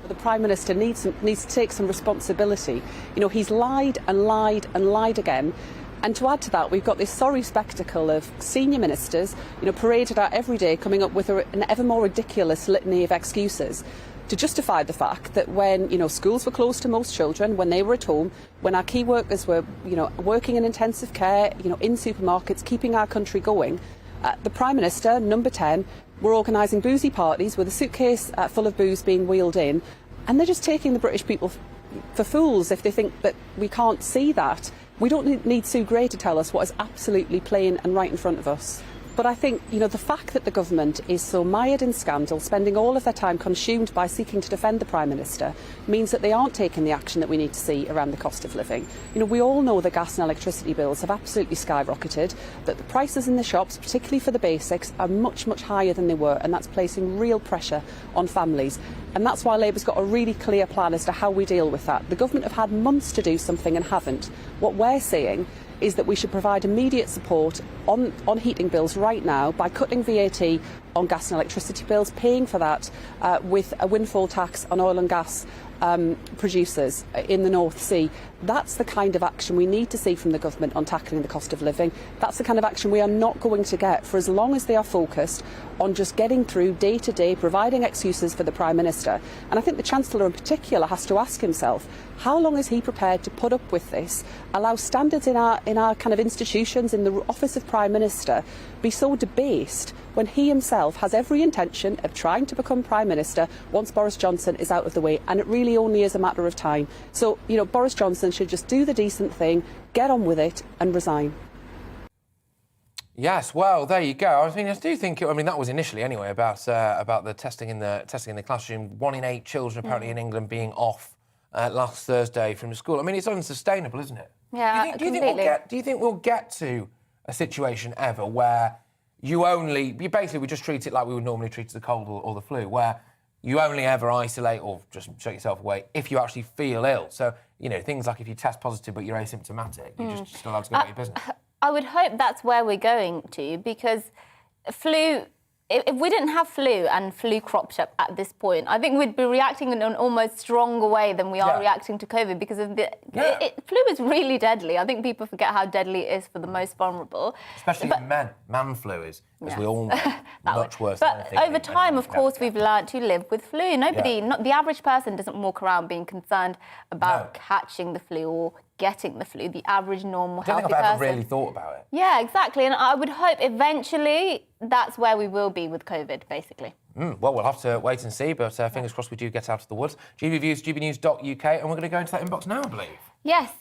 The Prime Minister needs to take some responsibility. You know, he's lied and lied and lied again. And to add to that, we've got this sorry spectacle of senior ministers, you know, paraded out every day, coming up with an ever more ridiculous litany of excuses to justify the fact that when, you know, schools were closed to most children, when they were at home, when our key workers were, you know, working in intensive care, you know, in supermarkets, keeping our country going, the Prime Minister, number 10, were organising boozy parties with a suitcase full of booze being wheeled in, and they're just taking the British people for fools if they think that we can't see that. We don't need Sue Gray to tell us what is absolutely plain and right in front of us. But I think, the fact that the government is so mired in scandal, spending all of their time consumed by seeking to defend the Prime Minister, means that they aren't taking the action that we need to see around the cost of living. We all know that gas and electricity bills have absolutely skyrocketed, that the prices in the shops, particularly for the basics, are much, much higher than they were, and that's placing real pressure on families. And that's why Labour's got a really clear plan as to how we deal with that. The government have had months to do something and haven't. What we're saying is that we should provide immediate support on heating bills right now by cutting VAT on gas and electricity bills, paying for that with a windfall tax on oil and gas producers in the North Sea. That's the kind of action we need to see from the government on tackling the cost of living. That's the kind of action we are not going to get for as long as they are focused on just getting through day to day, providing excuses for the Prime Minister. And I think the Chancellor in particular has to ask himself, how long is he prepared to put up with this, allow standards in our kind of institutions, in the office of Prime Minister, be so debased when he himself has every intention of trying to become Prime Minister once Boris Johnson is out of the way, and it really only is a matter of time. So, Boris Johnson should just do the decent thing, get on with it and resign. Yes, well, there you go. I do think. That was initially anyway about the testing in the classroom. 1 in 8 children apparently in England being off last Thursday from school. It's unsustainable, isn't it? Yeah, do you think we'll get to a situation ever where we just treat it like we would normally treat the cold or the flu, where you only ever isolate or just shut yourself away if you actually feel ill? So, things like if you test positive but you're asymptomatic, you're just still allowed to go about your business. I would hope that's where we're going to, because flu, if we didn't have flu and flu cropped up at this point, I think we'd be reacting in an almost stronger way than we are reacting to COVID, because of flu is really deadly. I think people forget how deadly it is for the most vulnerable. Especially in men. Man flu is, as we all know, much worse than anything. But over time, of course, we've learned to live with flu. The average person doesn't walk around being concerned about catching the flu or getting the flu. The average normal healthy person. I don't think I've ever really thought about it. Yeah, exactly. And I would hope eventually that's where we will be with COVID, basically. Well, we'll have to wait and see, but fingers crossed we do get out of the woods. GBViews, gbnews.uk, and we're going to go into that inbox now, I believe. Yes,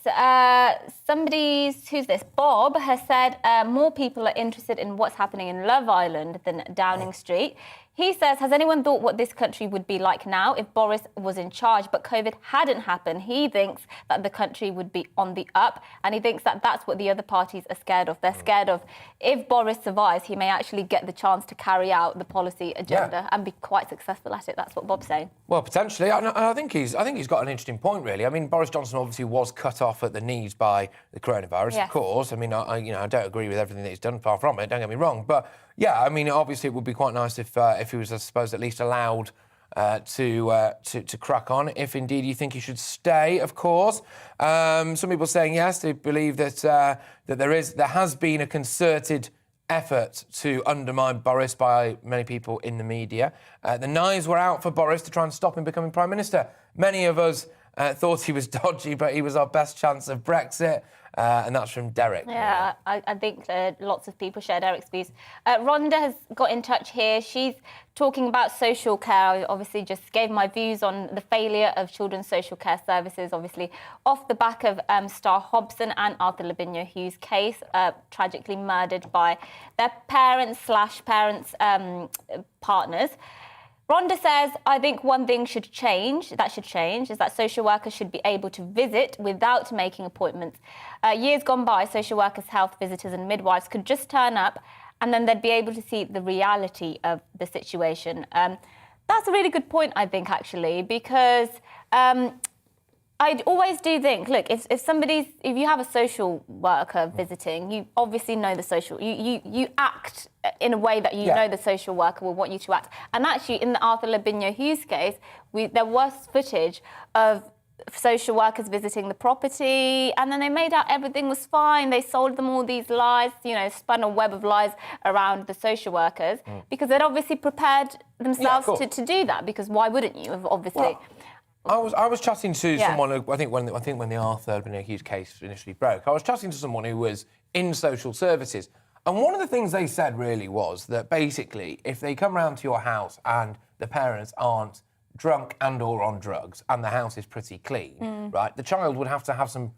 who's this? Bob has said more people are interested in what's happening in Love Island than Downing Street. He says, has anyone thought what this country would be like now if Boris was in charge, but COVID hadn't happened? He thinks that the country would be on the up, and he thinks that that's what the other parties are scared of. They're scared of, if Boris survives, he may actually get the chance to carry out the policy agenda and be quite successful at it. That's what Bob's saying. Well, potentially. I think he's got an interesting point, really. Boris Johnson obviously was cut off at the knees by the coronavirus, of course. I don't agree with everything that he's done, far from it, don't get me wrong. But, yeah, obviously it would be quite nice if he was, I suppose, at least allowed to crack on, if indeed you think he should stay, of course. Some people saying yes, they believe that there has been a concerted effort to undermine Boris by many people in the media. The knives were out for Boris to try and stop him becoming Prime Minister. Many of us thought he was dodgy, but he was our best chance of Brexit. And that's from Derek. Yeah, I think lots of people share Derek's views. Rhonda has got in touch here. She's talking about social care. I obviously just gave my views on the failure of children's social care services, obviously off the back of Star Hobson and Arthur Lavinia Hughes' case, tragically murdered by their parents partners. Rhonda says, I think one thing should change, is that social workers should be able to visit without making appointments. Years gone by, social workers, health visitors and midwives could just turn up and then they'd be able to see the reality of the situation. That's a really good point, I think, actually, because I always do think, look, if you have a social worker visiting, you obviously know you act in a way that you know the social worker will want you to act. And actually, in the Arthur Lavinia Hughes case, there was footage of social workers visiting the property, and then they made out everything was fine. They sold them all these lies, spun a web of lies around the social workers because they'd obviously prepared themselves to do that, because why wouldn't you, obviously? Well, I was chatting to someone who, I think when the Arthur Lavinia Hughes case initially broke, I was chatting to someone who was in social services, and one of the things they said really was that basically if they come round to your house and the parents aren't drunk and or on drugs and the house is pretty clean, right, the child would have to have some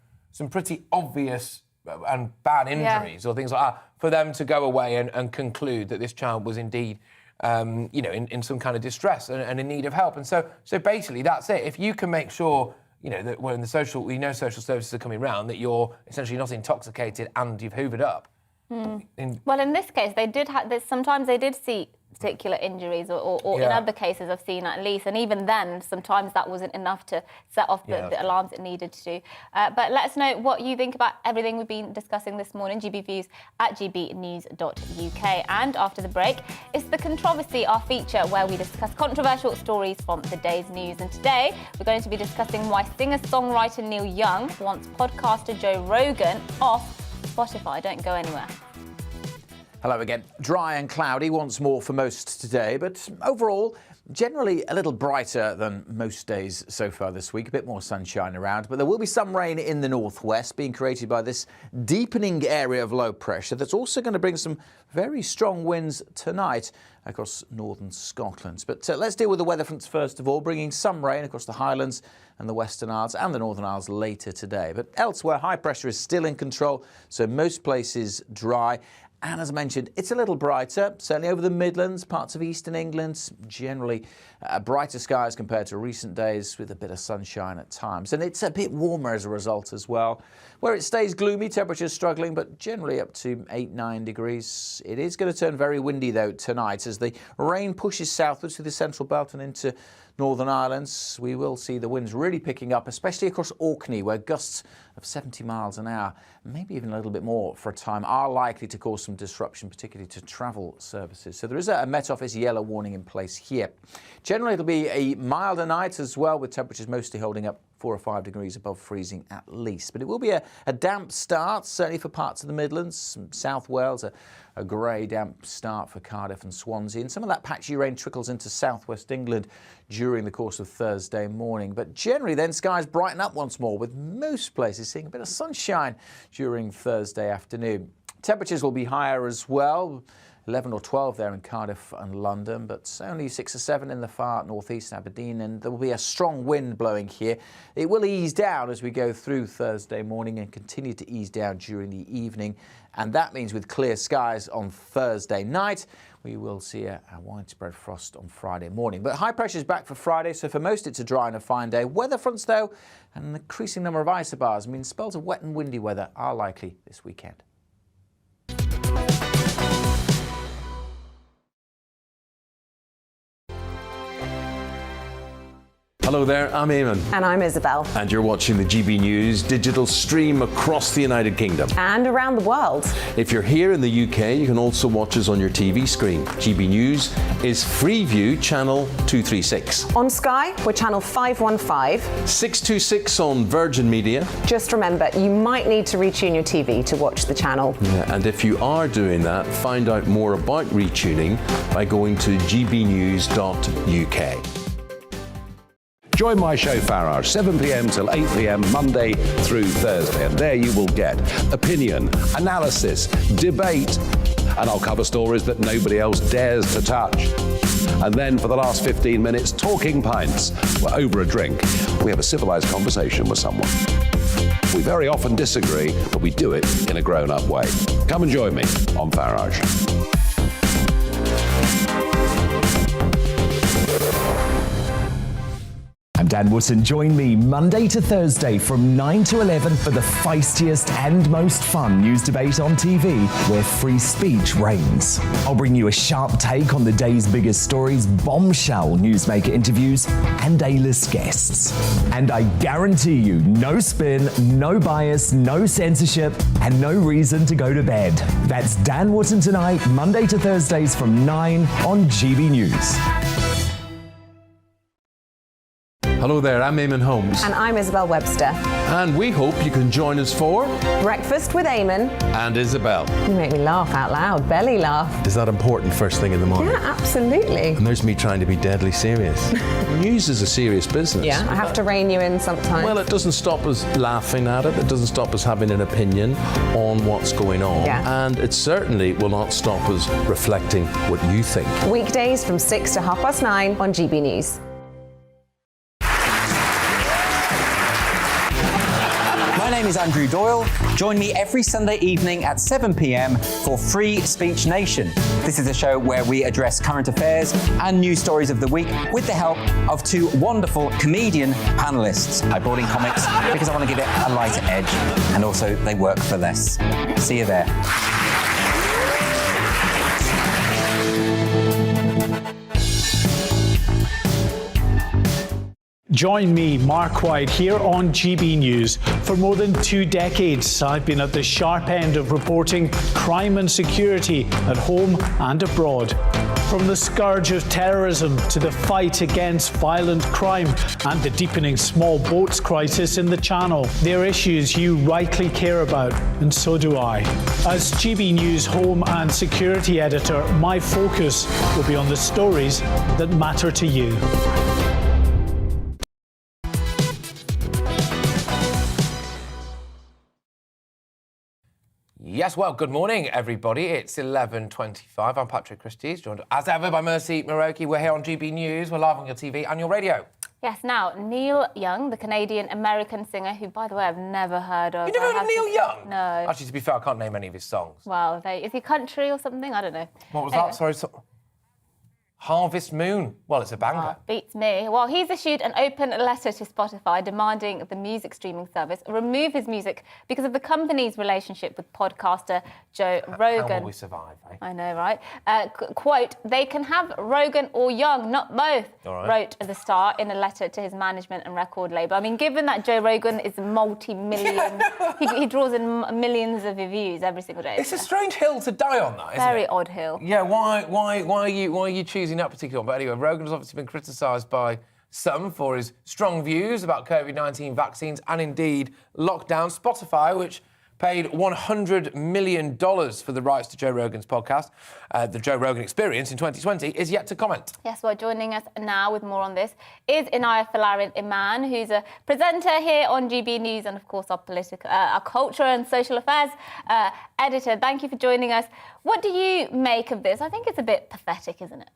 pretty obvious and bad injuries or things like that for them to go away and conclude that this child was indeed, in some kind of distress and in need of help. And so basically that's it. If you can make sure, that when social services are coming round, that you're essentially not intoxicated and you've hoovered up. Well, in this case, they did have. Sometimes they did see particular injuries, or in other cases, I've seen at least, and even then, sometimes that wasn't enough to set off the alarms it needed to. But let us know what you think about everything we've been discussing this morning. GB Views at gbnews.uk. And after the break, it's the Controversy, our feature where we discuss controversial stories from the day's news. And today, we're going to be discussing why singer-songwriter Neil Young wants podcaster Joe Rogan off Spotify. Don't go anywhere. Hello again. Dry and cloudy once more for most today, but overall, generally a little brighter than most days so far this week. A bit more sunshine around, but there will be some rain in the northwest being created by this deepening area of low pressure that's also going to bring some very strong winds tonight across northern Scotland. But let's deal with the weather fronts first of all, bringing some rain across the Highlands and the Western Isles and the Northern Isles later today. But elsewhere, high pressure is still in control, so most places dry. And as I mentioned, it's a little brighter, certainly over the Midlands, parts of eastern England, generally brighter skies compared to recent days with a bit of sunshine at times. And it's a bit warmer as a result as well. Where it stays gloomy, temperatures struggling, but generally up to 8-9 degrees. It is going to turn very windy, though, tonight as the rain pushes southwards through the central belt and into Northern Ireland. We will see the winds really picking up, especially across Orkney, where gusts of 70 miles an hour, maybe even a little bit more for a time, are likely to cause some disruption, particularly to travel services. So there is a Met Office yellow warning in place here. Generally, it'll be a milder night as well, with temperatures mostly holding up 4 or 5 degrees above freezing at least. But it will be a damp start, certainly for parts of the Midlands, South Wales, a grey, damp start for Cardiff and Swansea. And some of that patchy rain trickles into southwest England during the course of Thursday morning. But generally then skies brighten up once more, with most places seeing a bit of sunshine during Thursday afternoon. Temperatures will be higher as well. 11 or 12 there in Cardiff and London, but only 6 or 7 in the far northeast Aberdeen, and there will be a strong wind blowing here. It will ease down as we go through Thursday morning and continue to ease down during the evening, and that means with clear skies on Thursday night, we will see a widespread frost on Friday morning. But high pressure is back for Friday, so for most it's a dry and a fine day. Weather fronts, though, and an increasing number of isobars mean spells of wet and windy weather are likely this weekend. Hello there, I'm Eamon. And I'm Isabel. And you're watching the GB News digital stream across the United Kingdom. And around the world. If you're here in the UK, you can also watch us on your TV screen. GB News is Freeview channel 236. On Sky, we're channel 515. 626 on Virgin Media. Just remember, you might need to retune your TV to watch the channel. Yeah, and if you are doing that, find out more about retuning by going to gbnews.uk. Join my show Farage, 7 p.m. till 8 p.m. Monday through Thursday. And there you will get opinion, analysis, debate, and I'll cover stories that nobody else dares to touch. And then for the last 15 minutes, talking pints. We're over a drink. We have a civilized conversation with someone. We very often disagree, but we do it in a grown-up way. Come and join me on Farage. I'm Dan Wootton. Join me Monday to Thursday from 9 to 11 for the feistiest and most fun news debate on TV, where free speech reigns. I'll bring you a sharp take on the day's biggest stories, bombshell newsmaker interviews, and A-list guests. And I guarantee you, no spin, no bias, no censorship, and no reason to go to bed. That's Dan Wootton tonight, Monday to Thursdays from 9 on GB News. Hello there, I'm Eamon Holmes. And I'm Isabel Webster. And we hope you can join us for Breakfast with Eamon and Isabel. You make me laugh out loud, belly laugh. Is that important first thing in the morning? Yeah, absolutely. And there's me trying to be deadly serious. News is a serious business. Yeah, I have to rein you in sometimes. Well, it doesn't stop us laughing at it. It doesn't stop us having an opinion on what's going on. Yeah. And it certainly will not stop us reflecting what you think. Weekdays from 6 to 9:30 on GB News. My name is Andrew Doyle. Join me every Sunday evening at 7 p.m. for Free Speech Nation. This is a show where we address current affairs and news stories of the week with the help of two wonderful comedian panelists. I brought in comics because I want to give it a lighter edge, and also they work for less. See you there. Join me, Mark White, here on GB News. For more than 2 decades, I've been at the sharp end of reporting crime and security at home and abroad. From the scourge of terrorism to the fight against violent crime and the deepening small boats crisis in the Channel, they're issues you rightly care about, and so do I. As GB News Home and Security Editor, my focus will be on the stories that matter to you. Yes, well, good morning, everybody. It's 11:25. I'm Patrick Christys, joined as ever by Mercy Muroki. We're here on GB News. We're live on your TV and your radio. Yes, now, Neil Young, the Canadian-American singer, who, by the way, I've never heard of. You never heard of Neil Young? No. Actually, to be fair, I can't name any of his songs. Well, is he country or something? I don't know. What was that? Sorry. Harvest Moon. Well, it's a banger. Beats me. Well, he's issued an open letter to Spotify demanding the music streaming service remove his music because of the company's relationship with podcaster Joe Rogan. How will we survive, eh? I know, right? Quote, they can have Rogan or Young, not both, wrote the star in a letter to his management and record label. I mean, given that Joe Rogan is multi-million, he draws in millions of views every single day. It's a strange hill to die on, that, isn't it? Very odd hill. Yeah, why are you choosing that particular one? But anyway, Rogan has obviously been criticised by some for his strong views about COVID-19 vaccines and indeed lockdown. Spotify, which paid $100 million for the rights to Joe Rogan's podcast, The Joe Rogan Experience in 2020, is yet to comment. Yes, well, joining us now with more on this is Inaya Falarin Iman, who's a presenter here on GB News and, of course, our culture and social affairs editor. Thank you for joining us. What do you make of this? I think it's a bit pathetic, isn't it?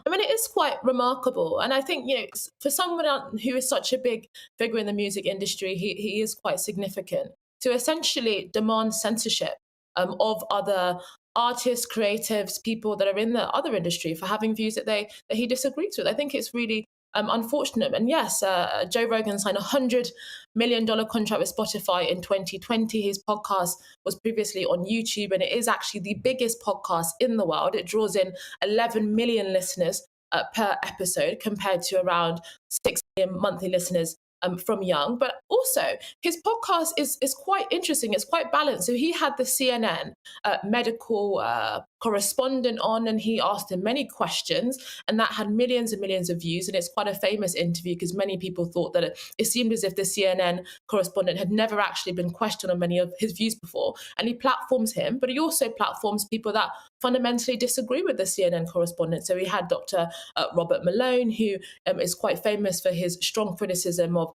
I mean, it is quite remarkable. And I think, for someone who is such a big figure in the music industry, he is quite significant. To essentially demand censorship of other artists, creatives, people that are in the other industry for having views that he disagrees with. I think it's really unfortunate. And yes, Joe Rogan signed a $100 million contract with Spotify in 2020. His podcast was previously on YouTube, and it is actually the biggest podcast in the world. It draws in 11 million listeners per episode, compared to around 6 million monthly listeners from Young. But also, his podcast is quite interesting. It's quite balanced. So he had the CNN medical correspondent on, and he asked him many questions, and that had millions and millions of views. And it's quite a famous interview because many people thought that it seemed as if the CNN correspondent had never actually been questioned on many of his views before. And he platforms him, but he also platforms people that fundamentally disagree with the CNN correspondent. So he had Dr. Robert Malone, who is quite famous for his strong criticism of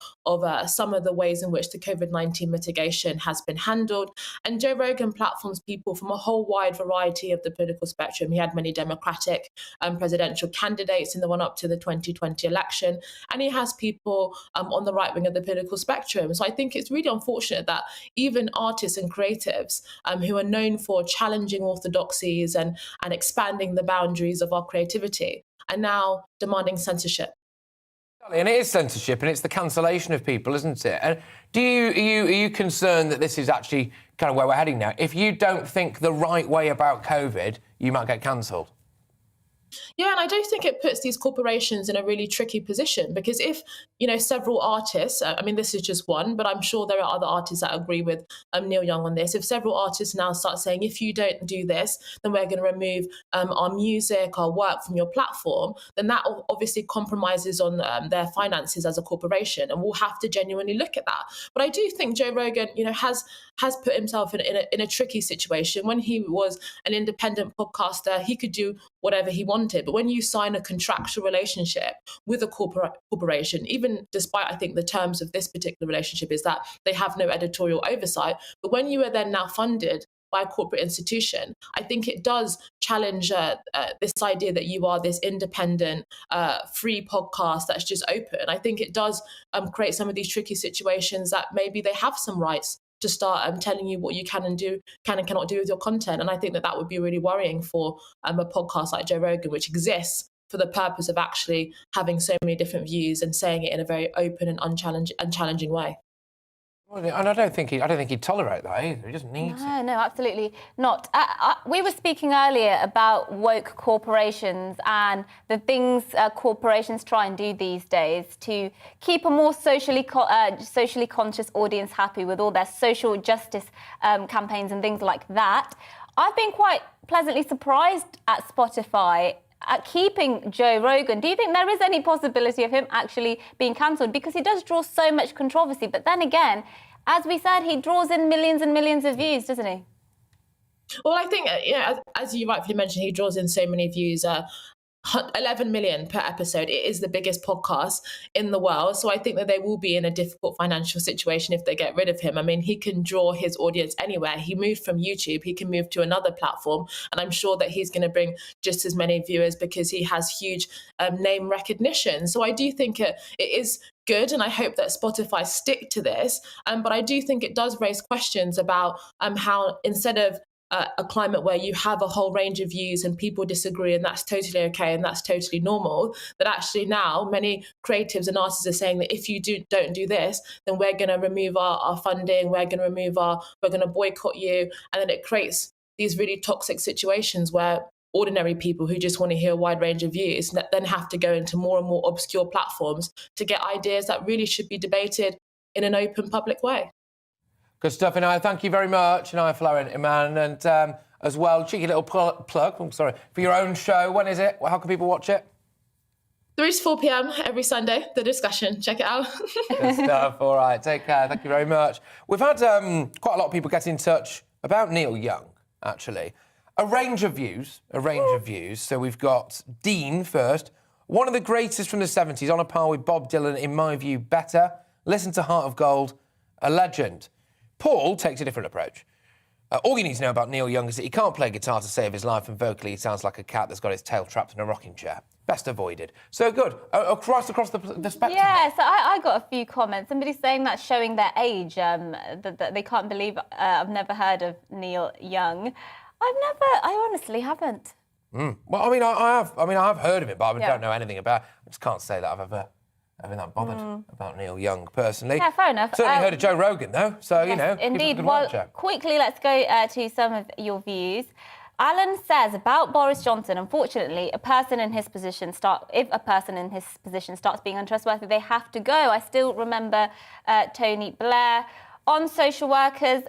some of the ways in which the COVID-19 mitigation has been handled. And Joe Rogan platforms people from a whole wide variety of the political spectrum. He had many Democratic presidential candidates in the run-up to the 2020 election, and he has people on the right wing of the political spectrum. So I think it's really unfortunate that even artists and creatives who are known for challenging orthodoxies and expanding the boundaries of our creativity are now demanding censorship. And it is censorship, and it's the cancellation of people, isn't it? And are you concerned that this is actually kind of where we're heading now? If you don't think the right way about COVID, you might get cancelled. Yeah, and I do think it puts these corporations in a really tricky position, because if, several artists, I mean, this is just one, but I'm sure there are other artists that agree with Neil Young on this. If several artists now start saying, if you don't do this, then we're going to remove our music, our work from your platform, then that obviously compromises on their finances as a corporation, and we'll have to genuinely look at that. But I do think Joe Rogan, has put himself in a tricky situation. When he was an independent podcaster, he could do whatever he wanted. But when you sign a contractual relationship with a corporation, even despite, I think, the terms of this particular relationship is that they have no editorial oversight, but when you are then now funded by a corporate institution, I think it does challenge this idea that you are this independent, free podcast that's just open. I think it does create some of these tricky situations that maybe they have some rights to start telling you what you can and cannot do with your content. And I think that would be really worrying for a podcast like Joe Rogan, which exists for the purpose of actually having so many different views and saying it in a very open and unchallenging way. Well, and I don't think he'd tolerate that either. He doesn't need to. No, absolutely not. We were speaking earlier about woke corporations and the things corporations try and do these days to keep a more socially conscious audience happy with all their social justice campaigns and things like that. I've been quite pleasantly surprised at Spotify at keeping Joe Rogan. Do you think there is any possibility of him actually being cancelled? Because he does draw so much controversy. But then again, as we said, he draws in millions and millions of views, doesn't he? Well, I think, as you rightfully mentioned, he draws in so many views. 11 million per episode. It is the biggest podcast in the world. So I think that they will be in a difficult financial situation if they get rid of him. I mean, he can draw his audience anywhere. He moved from YouTube. He can move to another platform. And I'm sure that he's going to bring just as many viewers because he has huge name recognition. So I do think it is good, and I hope that Spotify stick to this. But I do think it does raise questions about how instead of a climate where you have a whole range of views and people disagree, and that's totally okay and that's totally normal, that actually now many creatives and artists are saying that if you don't do this, then we're going to remove our funding, we're going to boycott you. And then it creates these really toxic situations where ordinary people who just want to hear a wide range of views then have to go into more and more obscure platforms to get ideas that really should be debated in an open public way. Good stuff, Inaya. Thank you very much, Inaya Florent, Iman. And as well, cheeky little plug, for your own show. When is it? How can people watch it? 3 to 4 p.m. every Sunday, The Discussion. Check it out. Good stuff. All right, take care. Thank you very much. We've had quite a lot of people get in touch about Neil Young, actually. A range of views. So we've got Dean first. One of the greatest from the 70s, on a par with Bob Dylan, in my view, better. Listen to Heart of Gold, a legend. Paul takes a different approach. All you need to know about Neil Young is that he can't play guitar to save his life, and vocally he sounds like a cat that's got its tail trapped in a rocking chair. Best avoided. So good. Across the spectrum. Yeah, so I got a few comments. Somebody saying that's showing their age, that they can't believe I've never heard of Neil Young. I honestly haven't. Well, I have heard of it, but I don't know anything about it. I just can't say that I've ever been that bothered about Neil Young personally. Yeah, fair enough. Certainly heard of Joe Rogan though, so yes, indeed. Well, quickly, let's go to some of your views. Alan says about Boris Johnson, unfortunately, if a person in his position starts being untrustworthy, they have to go. I still remember Tony Blair. On social workers,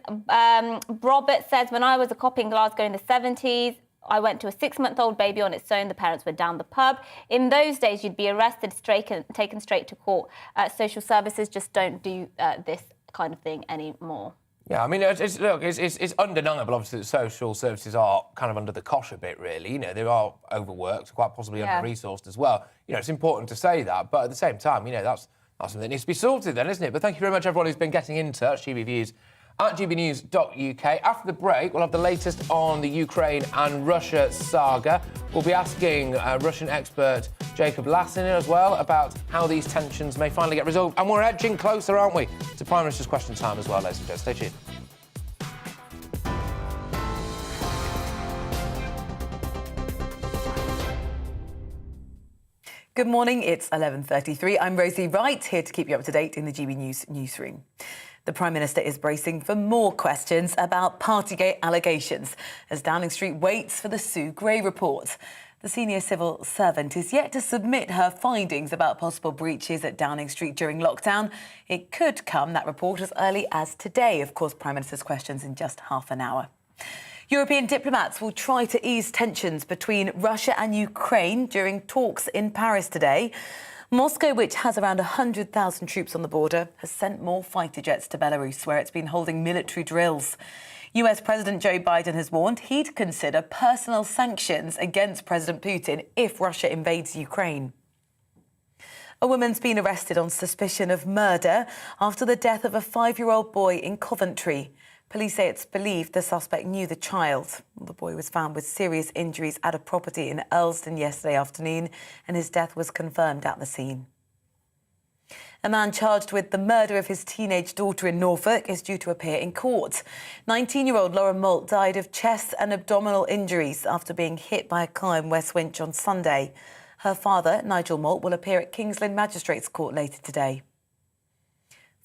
Robert says, when I was a cop in Glasgow in the 70s, I went to a 6-month-old baby on its own. The parents were down the pub. In those days, you'd be arrested, taken straight to court. Social services just don't do this kind of thing anymore. Yeah, I mean, it's undeniable, obviously, that social services are kind of under the cosh a bit, really. You know, they are overworked, quite possibly under-resourced as well. You know, it's important to say that, but at the same time, you know, that's something that needs to be sorted then, isn't it? But thank you very much, everyone who's been getting in touch. GB Views at gbnews.uk. After the break, we'll have the latest on the Ukraine and Russia saga. We'll be asking Russian expert Jacob Lassiner as well about how these tensions may finally get resolved. And we're edging closer, aren't we, to Prime Minister's question time as well, ladies and gents. Stay tuned. Good morning, it's 11:33. I'm Rosie Wright, here to keep you up to date in the GB News newsroom. The Prime Minister is bracing for more questions about Partygate allegations as Downing Street waits for the Sue Gray report. The senior civil servant is yet to submit her findings about possible breaches at Downing Street during lockdown. It could come, that report, as early as today. Of course, Prime Minister's questions in just half an hour. European diplomats will try to ease tensions between Russia and Ukraine during talks in Paris today. Moscow, which has around 100,000 troops on the border, has sent more fighter jets to Belarus, where it's been holding military drills. US President Joe Biden has warned he'd consider personal sanctions against President Putin if Russia invades Ukraine. A woman's been arrested on suspicion of murder after the death of a 5-year-old boy in Coventry. Police say it's believed the suspect knew the child. The boy was found with serious injuries at a property in Earlston yesterday afternoon, and his death was confirmed at the scene. A man charged with the murder of his teenage daughter in Norfolk is due to appear in court. 19-year-old Laura Moult died of chest and abdominal injuries after being hit by a car in West Winch on Sunday. Her father, Nigel Moult, will appear at King's Lynn Magistrates Court later today.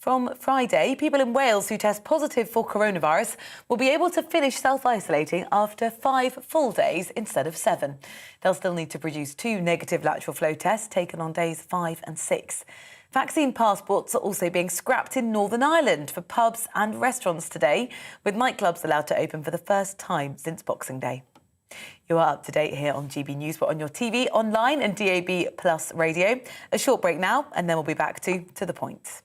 From Friday, people in Wales who test positive for coronavirus will be able to finish self-isolating after 5 full days instead of 7. They'll still need to produce 2 negative lateral flow tests taken on days 5 and 6. Vaccine passports are also being scrapped in Northern Ireland for pubs and restaurants today, with nightclubs allowed to open for the first time since Boxing Day. You are up to date here on GB News, but on your TV, online and DAB Plus radio. A short break now, and then we'll be back to the point.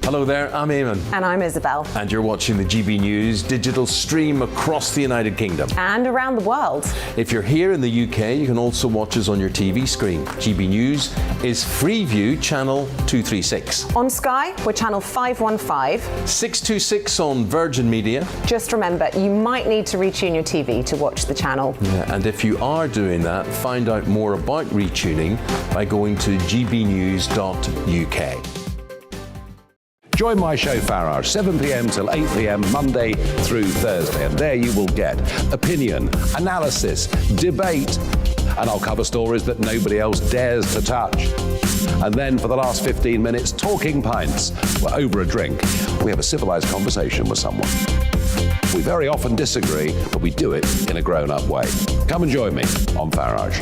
Hello there, I'm Eamon. And I'm Isabel. And you're watching the GB News digital stream across the United Kingdom. And around the world. If you're here in the UK, you can also watch us on your TV screen. GB News is Freeview channel 236. On Sky, we're channel 515. 626 on Virgin Media. Just remember, you might need to retune your TV to watch the channel. Yeah, and if you are doing that, find out more about retuning by going to gbnews.uk. Join my show Farage, 7 p.m. till 8 p.m. Monday through Thursday, and there you will get opinion, analysis, debate, and I'll cover stories that nobody else dares to touch. And then for the last 15 minutes, talking pints. We're over a drink. We have a civilized conversation with someone. We very often disagree, but we do it in a grown-up way. Come and join me on Farage.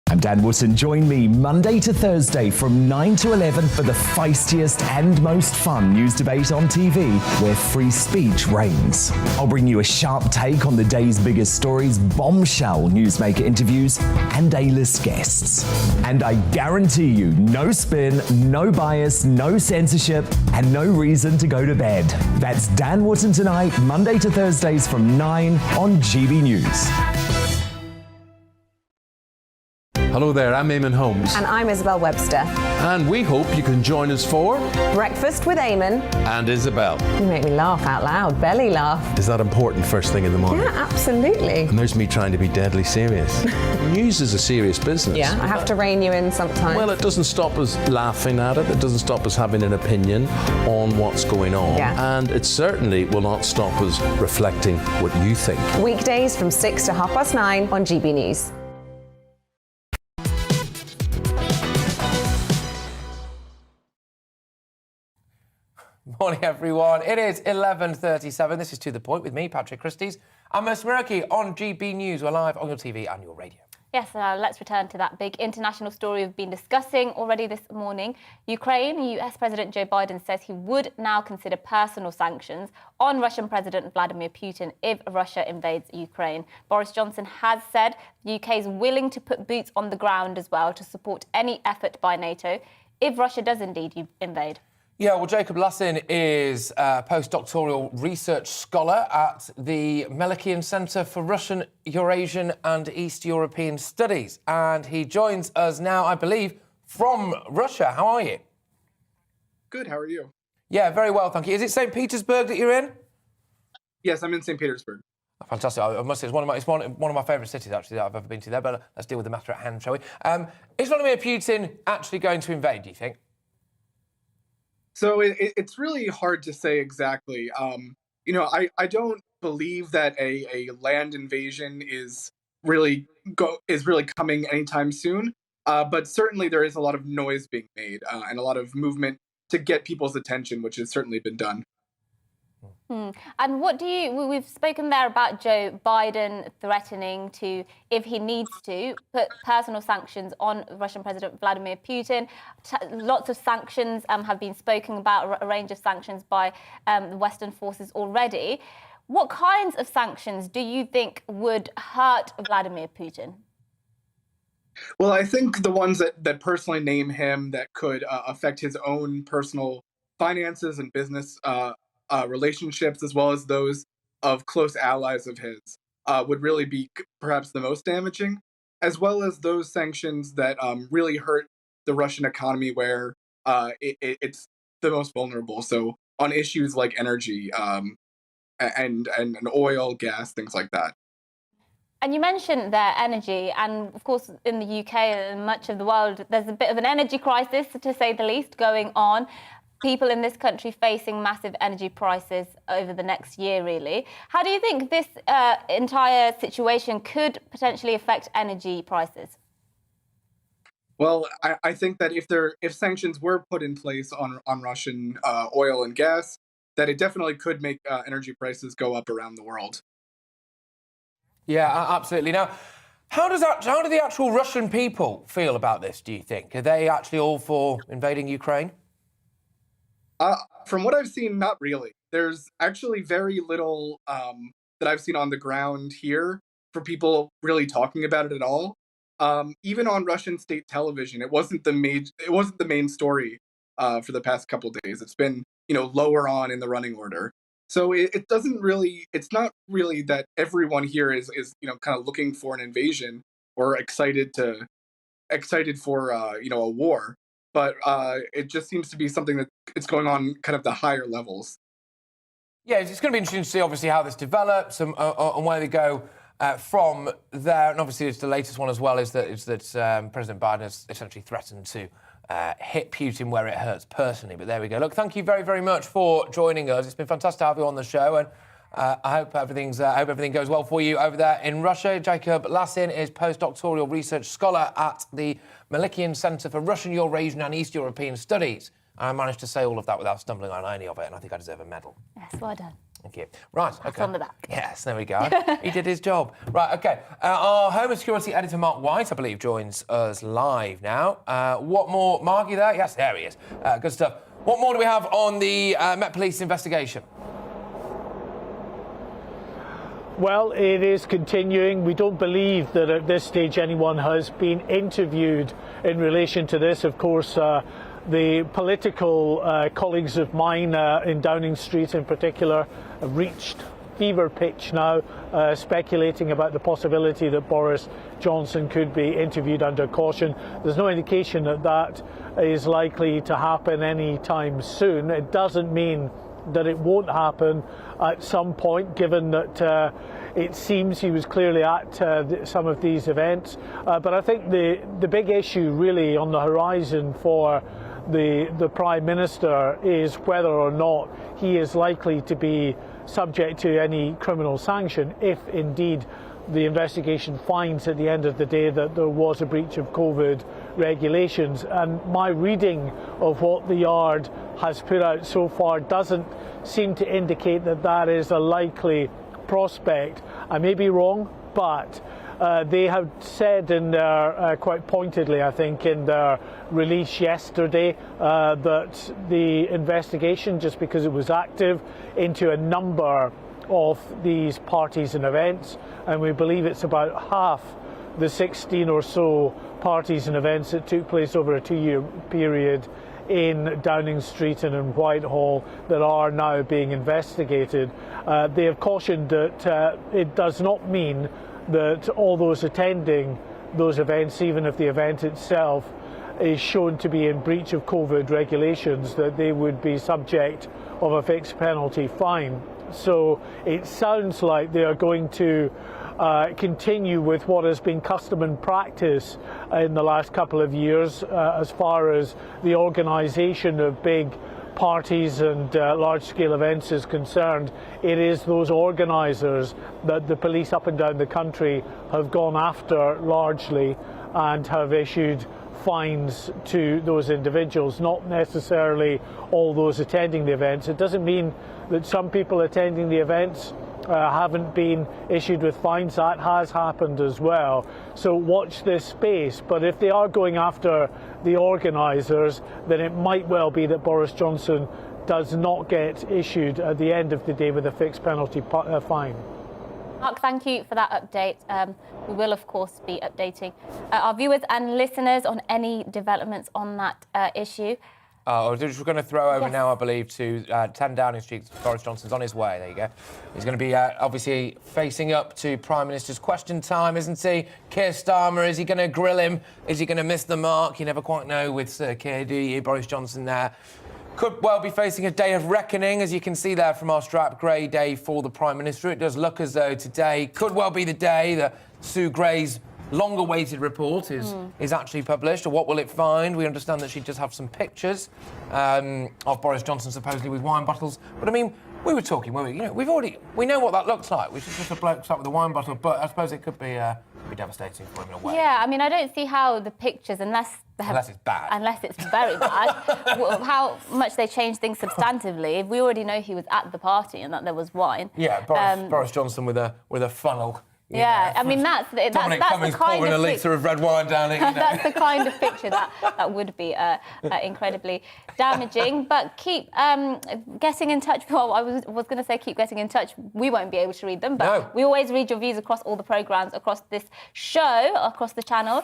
I'm Dan Wootton. Join me Monday to Thursday from 9 to 11 for the feistiest and most fun news debate on TV, where free speech reigns. I'll bring you a sharp take on the day's biggest stories, bombshell newsmaker interviews, and A-list guests. And I guarantee you, no spin, no bias, no censorship, and no reason to go to bed. That's Dan Wootton tonight, Monday to Thursdays from 9 on GB News. Hello there, I'm Eamon Holmes. And I'm Isabel Webster. And we hope you can join us for Breakfast with Eamon and Isabel. You make me laugh out loud, belly laugh. Is that important first thing in the morning? Yeah, absolutely. And there's me trying to be deadly serious. News is a serious business. Yeah, I have to rein you in sometimes. Well, it doesn't stop us laughing at it. It doesn't stop us having an opinion on what's going on. Yeah. And it certainly will not stop us reflecting what you think. Weekdays from 6 to 9:30 on GB News. Morning, everyone. It is 11:37. This is To The Point with me, Patrick Christys. I'm Mercy Muroki on GB News. We're live on your TV and your radio. Yes, let's return to that big international story we've been discussing already this morning. Ukraine, US President Joe Biden says he would now consider personal sanctions on Russian President Vladimir Putin if Russia invades Ukraine. Boris Johnson has said the UK is willing to put boots on the ground as well to support any effort by NATO if Russia does indeed invade. Yeah, well, Jacob Lussin is a postdoctoral research scholar at the Melikian Centre for Russian, Eurasian and East European Studies. And he joins us now, I believe, from Russia. How are you? Good, how are you? Yeah, very well, thank you. Is it St. Petersburg that you're in? Yes, I'm in St. Petersburg. Oh, fantastic. I must say, it's one of my favourite cities, actually, that I've ever been to there. But let's deal with the matter at hand, shall we? Is Vladimir Putin actually going to invade, do you think? So it's really hard to say exactly. I don't believe that a land invasion is really coming anytime soon. But certainly there is a lot of noise being made and a lot of movement to get people's attention, which has certainly been done. And we've spoken there about Joe Biden threatening to, if he needs to, put personal sanctions on Russian President Vladimir Putin. Lots of sanctions have been spoken about, a range of sanctions by the Western forces already. What kinds of sanctions do you think would hurt Vladimir Putin? Well, I think the ones that personally name him that could affect his own personal finances and business relationships, as well as those of close allies of his, would really be perhaps the most damaging, as well as those sanctions that really hurt the Russian economy, where it's the most vulnerable. So on issues like energy and oil, gas, things like that. And you mentioned their energy, and of course in the UK and much of the world, there's a bit of an energy crisis, to say the least, going on. People in this country facing massive energy prices over the next year, really. How do you think this entire situation could potentially affect energy prices? Well, I think that if sanctions were put in place on Russian oil and gas, that it definitely could make energy prices go up around the world. Yeah, absolutely. Now, how do the actual Russian people feel about this, do you think? Are they actually all for invading Ukraine? From what I've seen, not really. There's actually very little that I've seen on the ground here for people really talking about it at all. Even on Russian state television, it wasn't the main story for the past couple days. It's been, lower on in the running order. So it doesn't really. It's not really that everyone here is kind of looking for an invasion or excited for a war. But it just seems to be something that it's going on kind of the higher levels. Yeah, it's going to be interesting to see, obviously, how this develops and where they go from there. And obviously, it's the latest one as well is that President Biden has essentially threatened to hit Putin where it hurts personally. But there we go. Look, thank you very, very much for joining us. It's been fantastic to have you on the show, and I hope everything goes well for you over there in Russia. Jacob Lassin is postdoctoral research scholar at the Malikian Centre for Russian, Eurasian and East European Studies. I managed to say all of that without stumbling on any of it, and I think I deserve a medal. Yes, well done. Thank you. Right, okay. That's on the back. Yes, there we go. He did his job. Right, okay. Our Home and Security editor, Mark White, I believe, joins us live now. What more? Mark, you there? Yes, there he is. Good stuff. What more do we have on the Met Police investigation? Well, it is continuing. We don't believe that at this stage anyone has been interviewed in relation to this. Of course, the political colleagues of mine in Downing Street in particular have reached fever pitch now, speculating about the possibility that Boris Johnson could be interviewed under caution. There's no indication that that is likely to happen anytime soon. It doesn't mean that it won't happen at some point, given that it seems he was clearly at some of these events. But I think the big issue really on the horizon for the Prime Minister is whether or not he is likely to be subject to any criminal sanction if indeed the investigation finds at the end of the day that there was a breach of COVID regulations. And my reading of what the Yard has put out so far doesn't seem to indicate that that is a likely prospect. I may be wrong, but they have said in their, quite pointedly I think, in their release yesterday that the investigation, just because it was active into a number of these parties and events, and we believe it's about half the 16 or so parties and events that took place over a 2-year period in Downing Street and in Whitehall that are now being investigated. They have cautioned that it does not mean that all those attending those events, even if the event itself is shown to be in breach of COVID regulations, that they would be subject of a fixed penalty fine. So it sounds like they are going to continue with what has been custom and practice in the last couple of years as far as the organisation of big parties and large-scale events is concerned. It is those organisers that the police up and down the country have gone after largely and have issued fines to those individuals, not necessarily all those attending the events. It doesn't mean that some people attending the events haven't been issued with fines. That has happened as well. So watch this space. But if they are going after the organisers, then it might well be that Boris Johnson does not get issued at the end of the day with a fixed penalty fine. Mark, thank you for that update. We will, of course, be updating our viewers and listeners on any developments on that issue. We're going to throw over Yes. now, I believe, to 10 Downing Street. Boris Johnson's on his way. There you go. He's going to be obviously facing up to Prime Minister's question time, isn't he? Keir Starmer, is he going to grill him? Is he going to miss the mark? You never quite know with Sir Keir, do you? Boris Johnson there could well be facing a day of reckoning, as you can see there from our strap. Grey day for the Prime Minister. It does look as though today could well be the day that Sue Gray's long-awaited report is actually published. Or what will it find? We understand that she does have some pictures of Boris Johnson supposedly with wine bottles. But I mean, we were talking, weren't we? You know, we know what that looks like. Which is just a bloke sat with a wine bottle. But I suppose it could be devastating for him in a way. Yeah, I mean, I don't see how the pictures, unless it's bad, unless it's very bad, how much they change things substantively. If we already know he was at the party and that there was wine. Yeah, Boris Johnson with a funnel. Yeah, I mean, that's the kind pouring of a litre of red wine down it. You know? That's the kind of picture that would be incredibly damaging. But keep getting in touch. Well, I was going to say keep getting in touch. We won't be able to read them, but we always read your views across all the programmes, across this show, across the channel.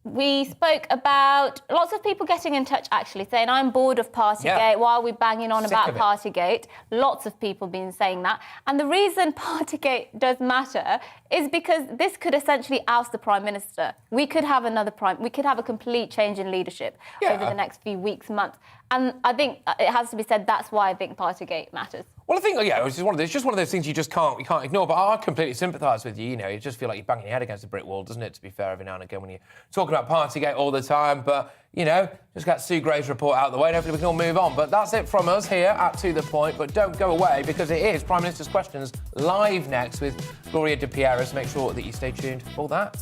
We spoke about lots of people getting in touch, actually, saying, I'm bored of Partygate. Why are we banging on about Partygate? Lots of people been saying that. And the reason Partygate does matter is because this could essentially oust the Prime Minister. We could have we could have a complete change in leadership over the next few weeks, months. And I think it has to be said, that's why I think Partygate matters. Well, I think, it's just one of those things you can't ignore. But I completely sympathise with you. You know, you just feel like you're banging your head against a brick wall, doesn't it? To be fair, every now and again when you're talking about Partygate all the time. But you know, just get Sue Gray's report out of the way, and hopefully we can all move on. But that's it from us here at To The Point. But don't go away, because it is Prime Minister's Questions live next with Gloria De Pieris. Make sure that you stay tuned for that.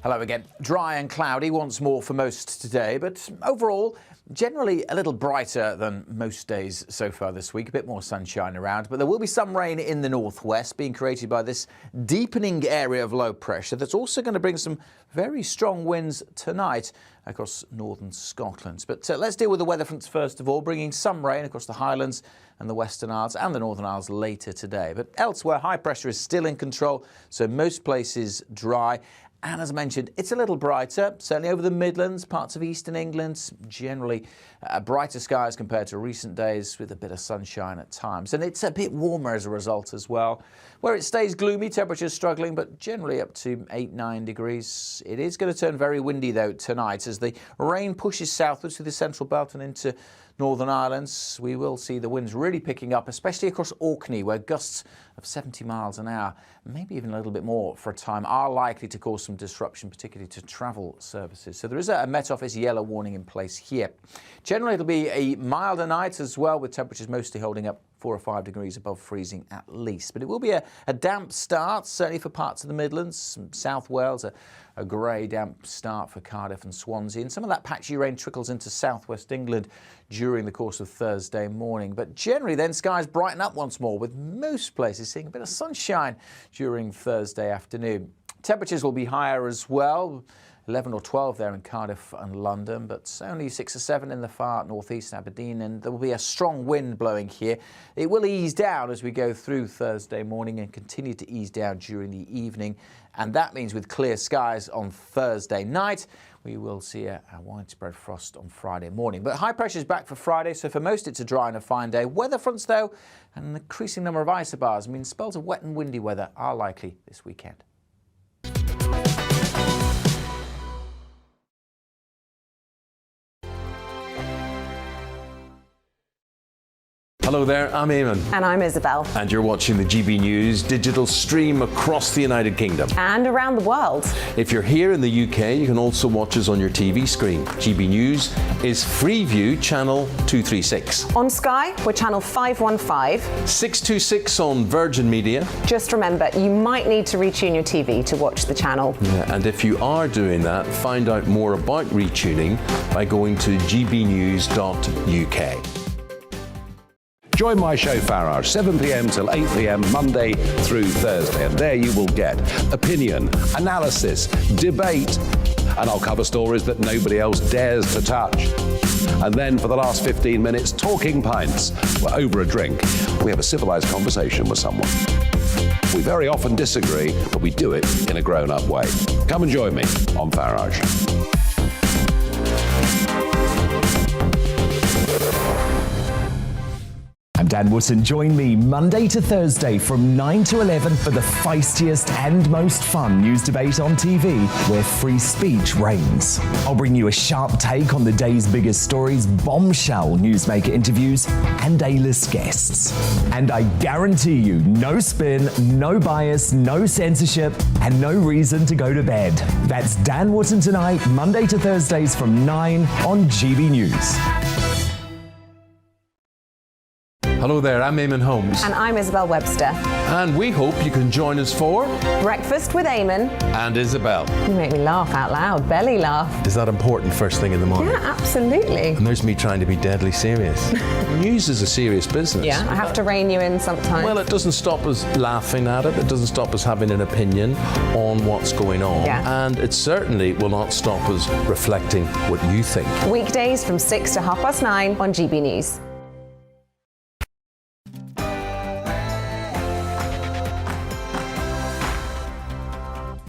Hello again. Dry and cloudy once more for most today, but overall, generally a little brighter than most days so far this week. A bit more sunshine around, but there will be some rain in the northwest being created by this deepening area of low pressure that's also going to bring some very strong winds tonight across northern Scotland. But let's deal with the weather fronts first of all, bringing some rain across the Highlands and the Western Isles and the Northern Isles later today. But elsewhere, high pressure is still in control, so most places dry. And as I mentioned, it's a little brighter, certainly over the Midlands, parts of eastern England, generally brighter skies compared to recent days with a bit of sunshine at times. And it's a bit warmer as a result as well. Where it stays gloomy, temperatures struggling, but generally up to 8-9 degrees. It is going to turn very windy, though, tonight as the rain pushes southwards through the central belt and into Northern Islands. We will see the winds really picking up, especially across Orkney, where gusts of 70 miles an hour, maybe even a little bit more for a time, are likely to cause some disruption, particularly to travel services. So there is a Met Office yellow warning in place here. Generally, it'll be a milder night as well, with temperatures mostly holding up 4 or 5 degrees above freezing at least. But it will be a damp start, certainly for parts of the Midlands, South Wales, a grey, damp start for Cardiff and Swansea. And some of that patchy rain trickles into southwest England during the course of Thursday morning. But generally then skies brighten up once more, with most places seeing a bit of sunshine during Thursday afternoon. Temperatures will be higher as well. 11 or 12 there in Cardiff and London, but only 6 or 7 in the far northeast Aberdeen, and there will be a strong wind blowing here. It will ease down as we go through Thursday morning and continue to ease down during the evening, and that means with clear skies on Thursday night, we will see a widespread frost on Friday morning. But high pressure is back for Friday, so for most it's a dry and a fine day. Weather fronts, though, and an increasing number of isobars mean spells of wet and windy weather are likely this weekend. Hello there, I'm Eamon. And I'm Isabel. And you're watching the GB News digital stream across the United Kingdom. And around the world. If you're here in the UK, you can also watch us on your TV screen. GB News is Freeview channel 236. On Sky, we're channel 515. 626 on Virgin Media. Just remember, you might need to retune your TV to watch the channel. Yeah, and if you are doing that, find out more about retuning by going to gbnews.uk. Join my show Farage, 7 p.m. till 8 p.m. Monday through Thursday, and there you will get opinion, analysis, debate, and I'll cover stories that nobody else dares to touch. And then for the last 15 minutes, talking pints. We're over a drink. We have a civilized conversation with someone. We very often disagree, but we do it in a grown-up way. Come and join me on Farage. I'm Dan Wootton. Join me Monday to Thursday from 9 to 11 for the feistiest and most fun news debate on TV, where free speech reigns. I'll bring you a sharp take on the day's biggest stories, bombshell newsmaker interviews, and A-list guests. And I guarantee you, no spin, no bias, no censorship, and no reason to go to bed. That's Dan Wootton Tonight, Monday to Thursdays from 9 on GB News. Hello there, I'm Eamon Holmes. And I'm Isabel Webster. And we hope you can join us for Breakfast with Eamon and Isabel. You make me laugh out loud, belly laugh. Is that important first thing in the morning? Yeah, absolutely. And there's me trying to be deadly serious. News is a serious business. Yeah, I have to rein you in sometimes. Well, it doesn't stop us laughing at it. It doesn't stop us having an opinion on what's going on. Yeah. And it certainly will not stop us reflecting what you think. Weekdays from 6 to 9:30 on GB News.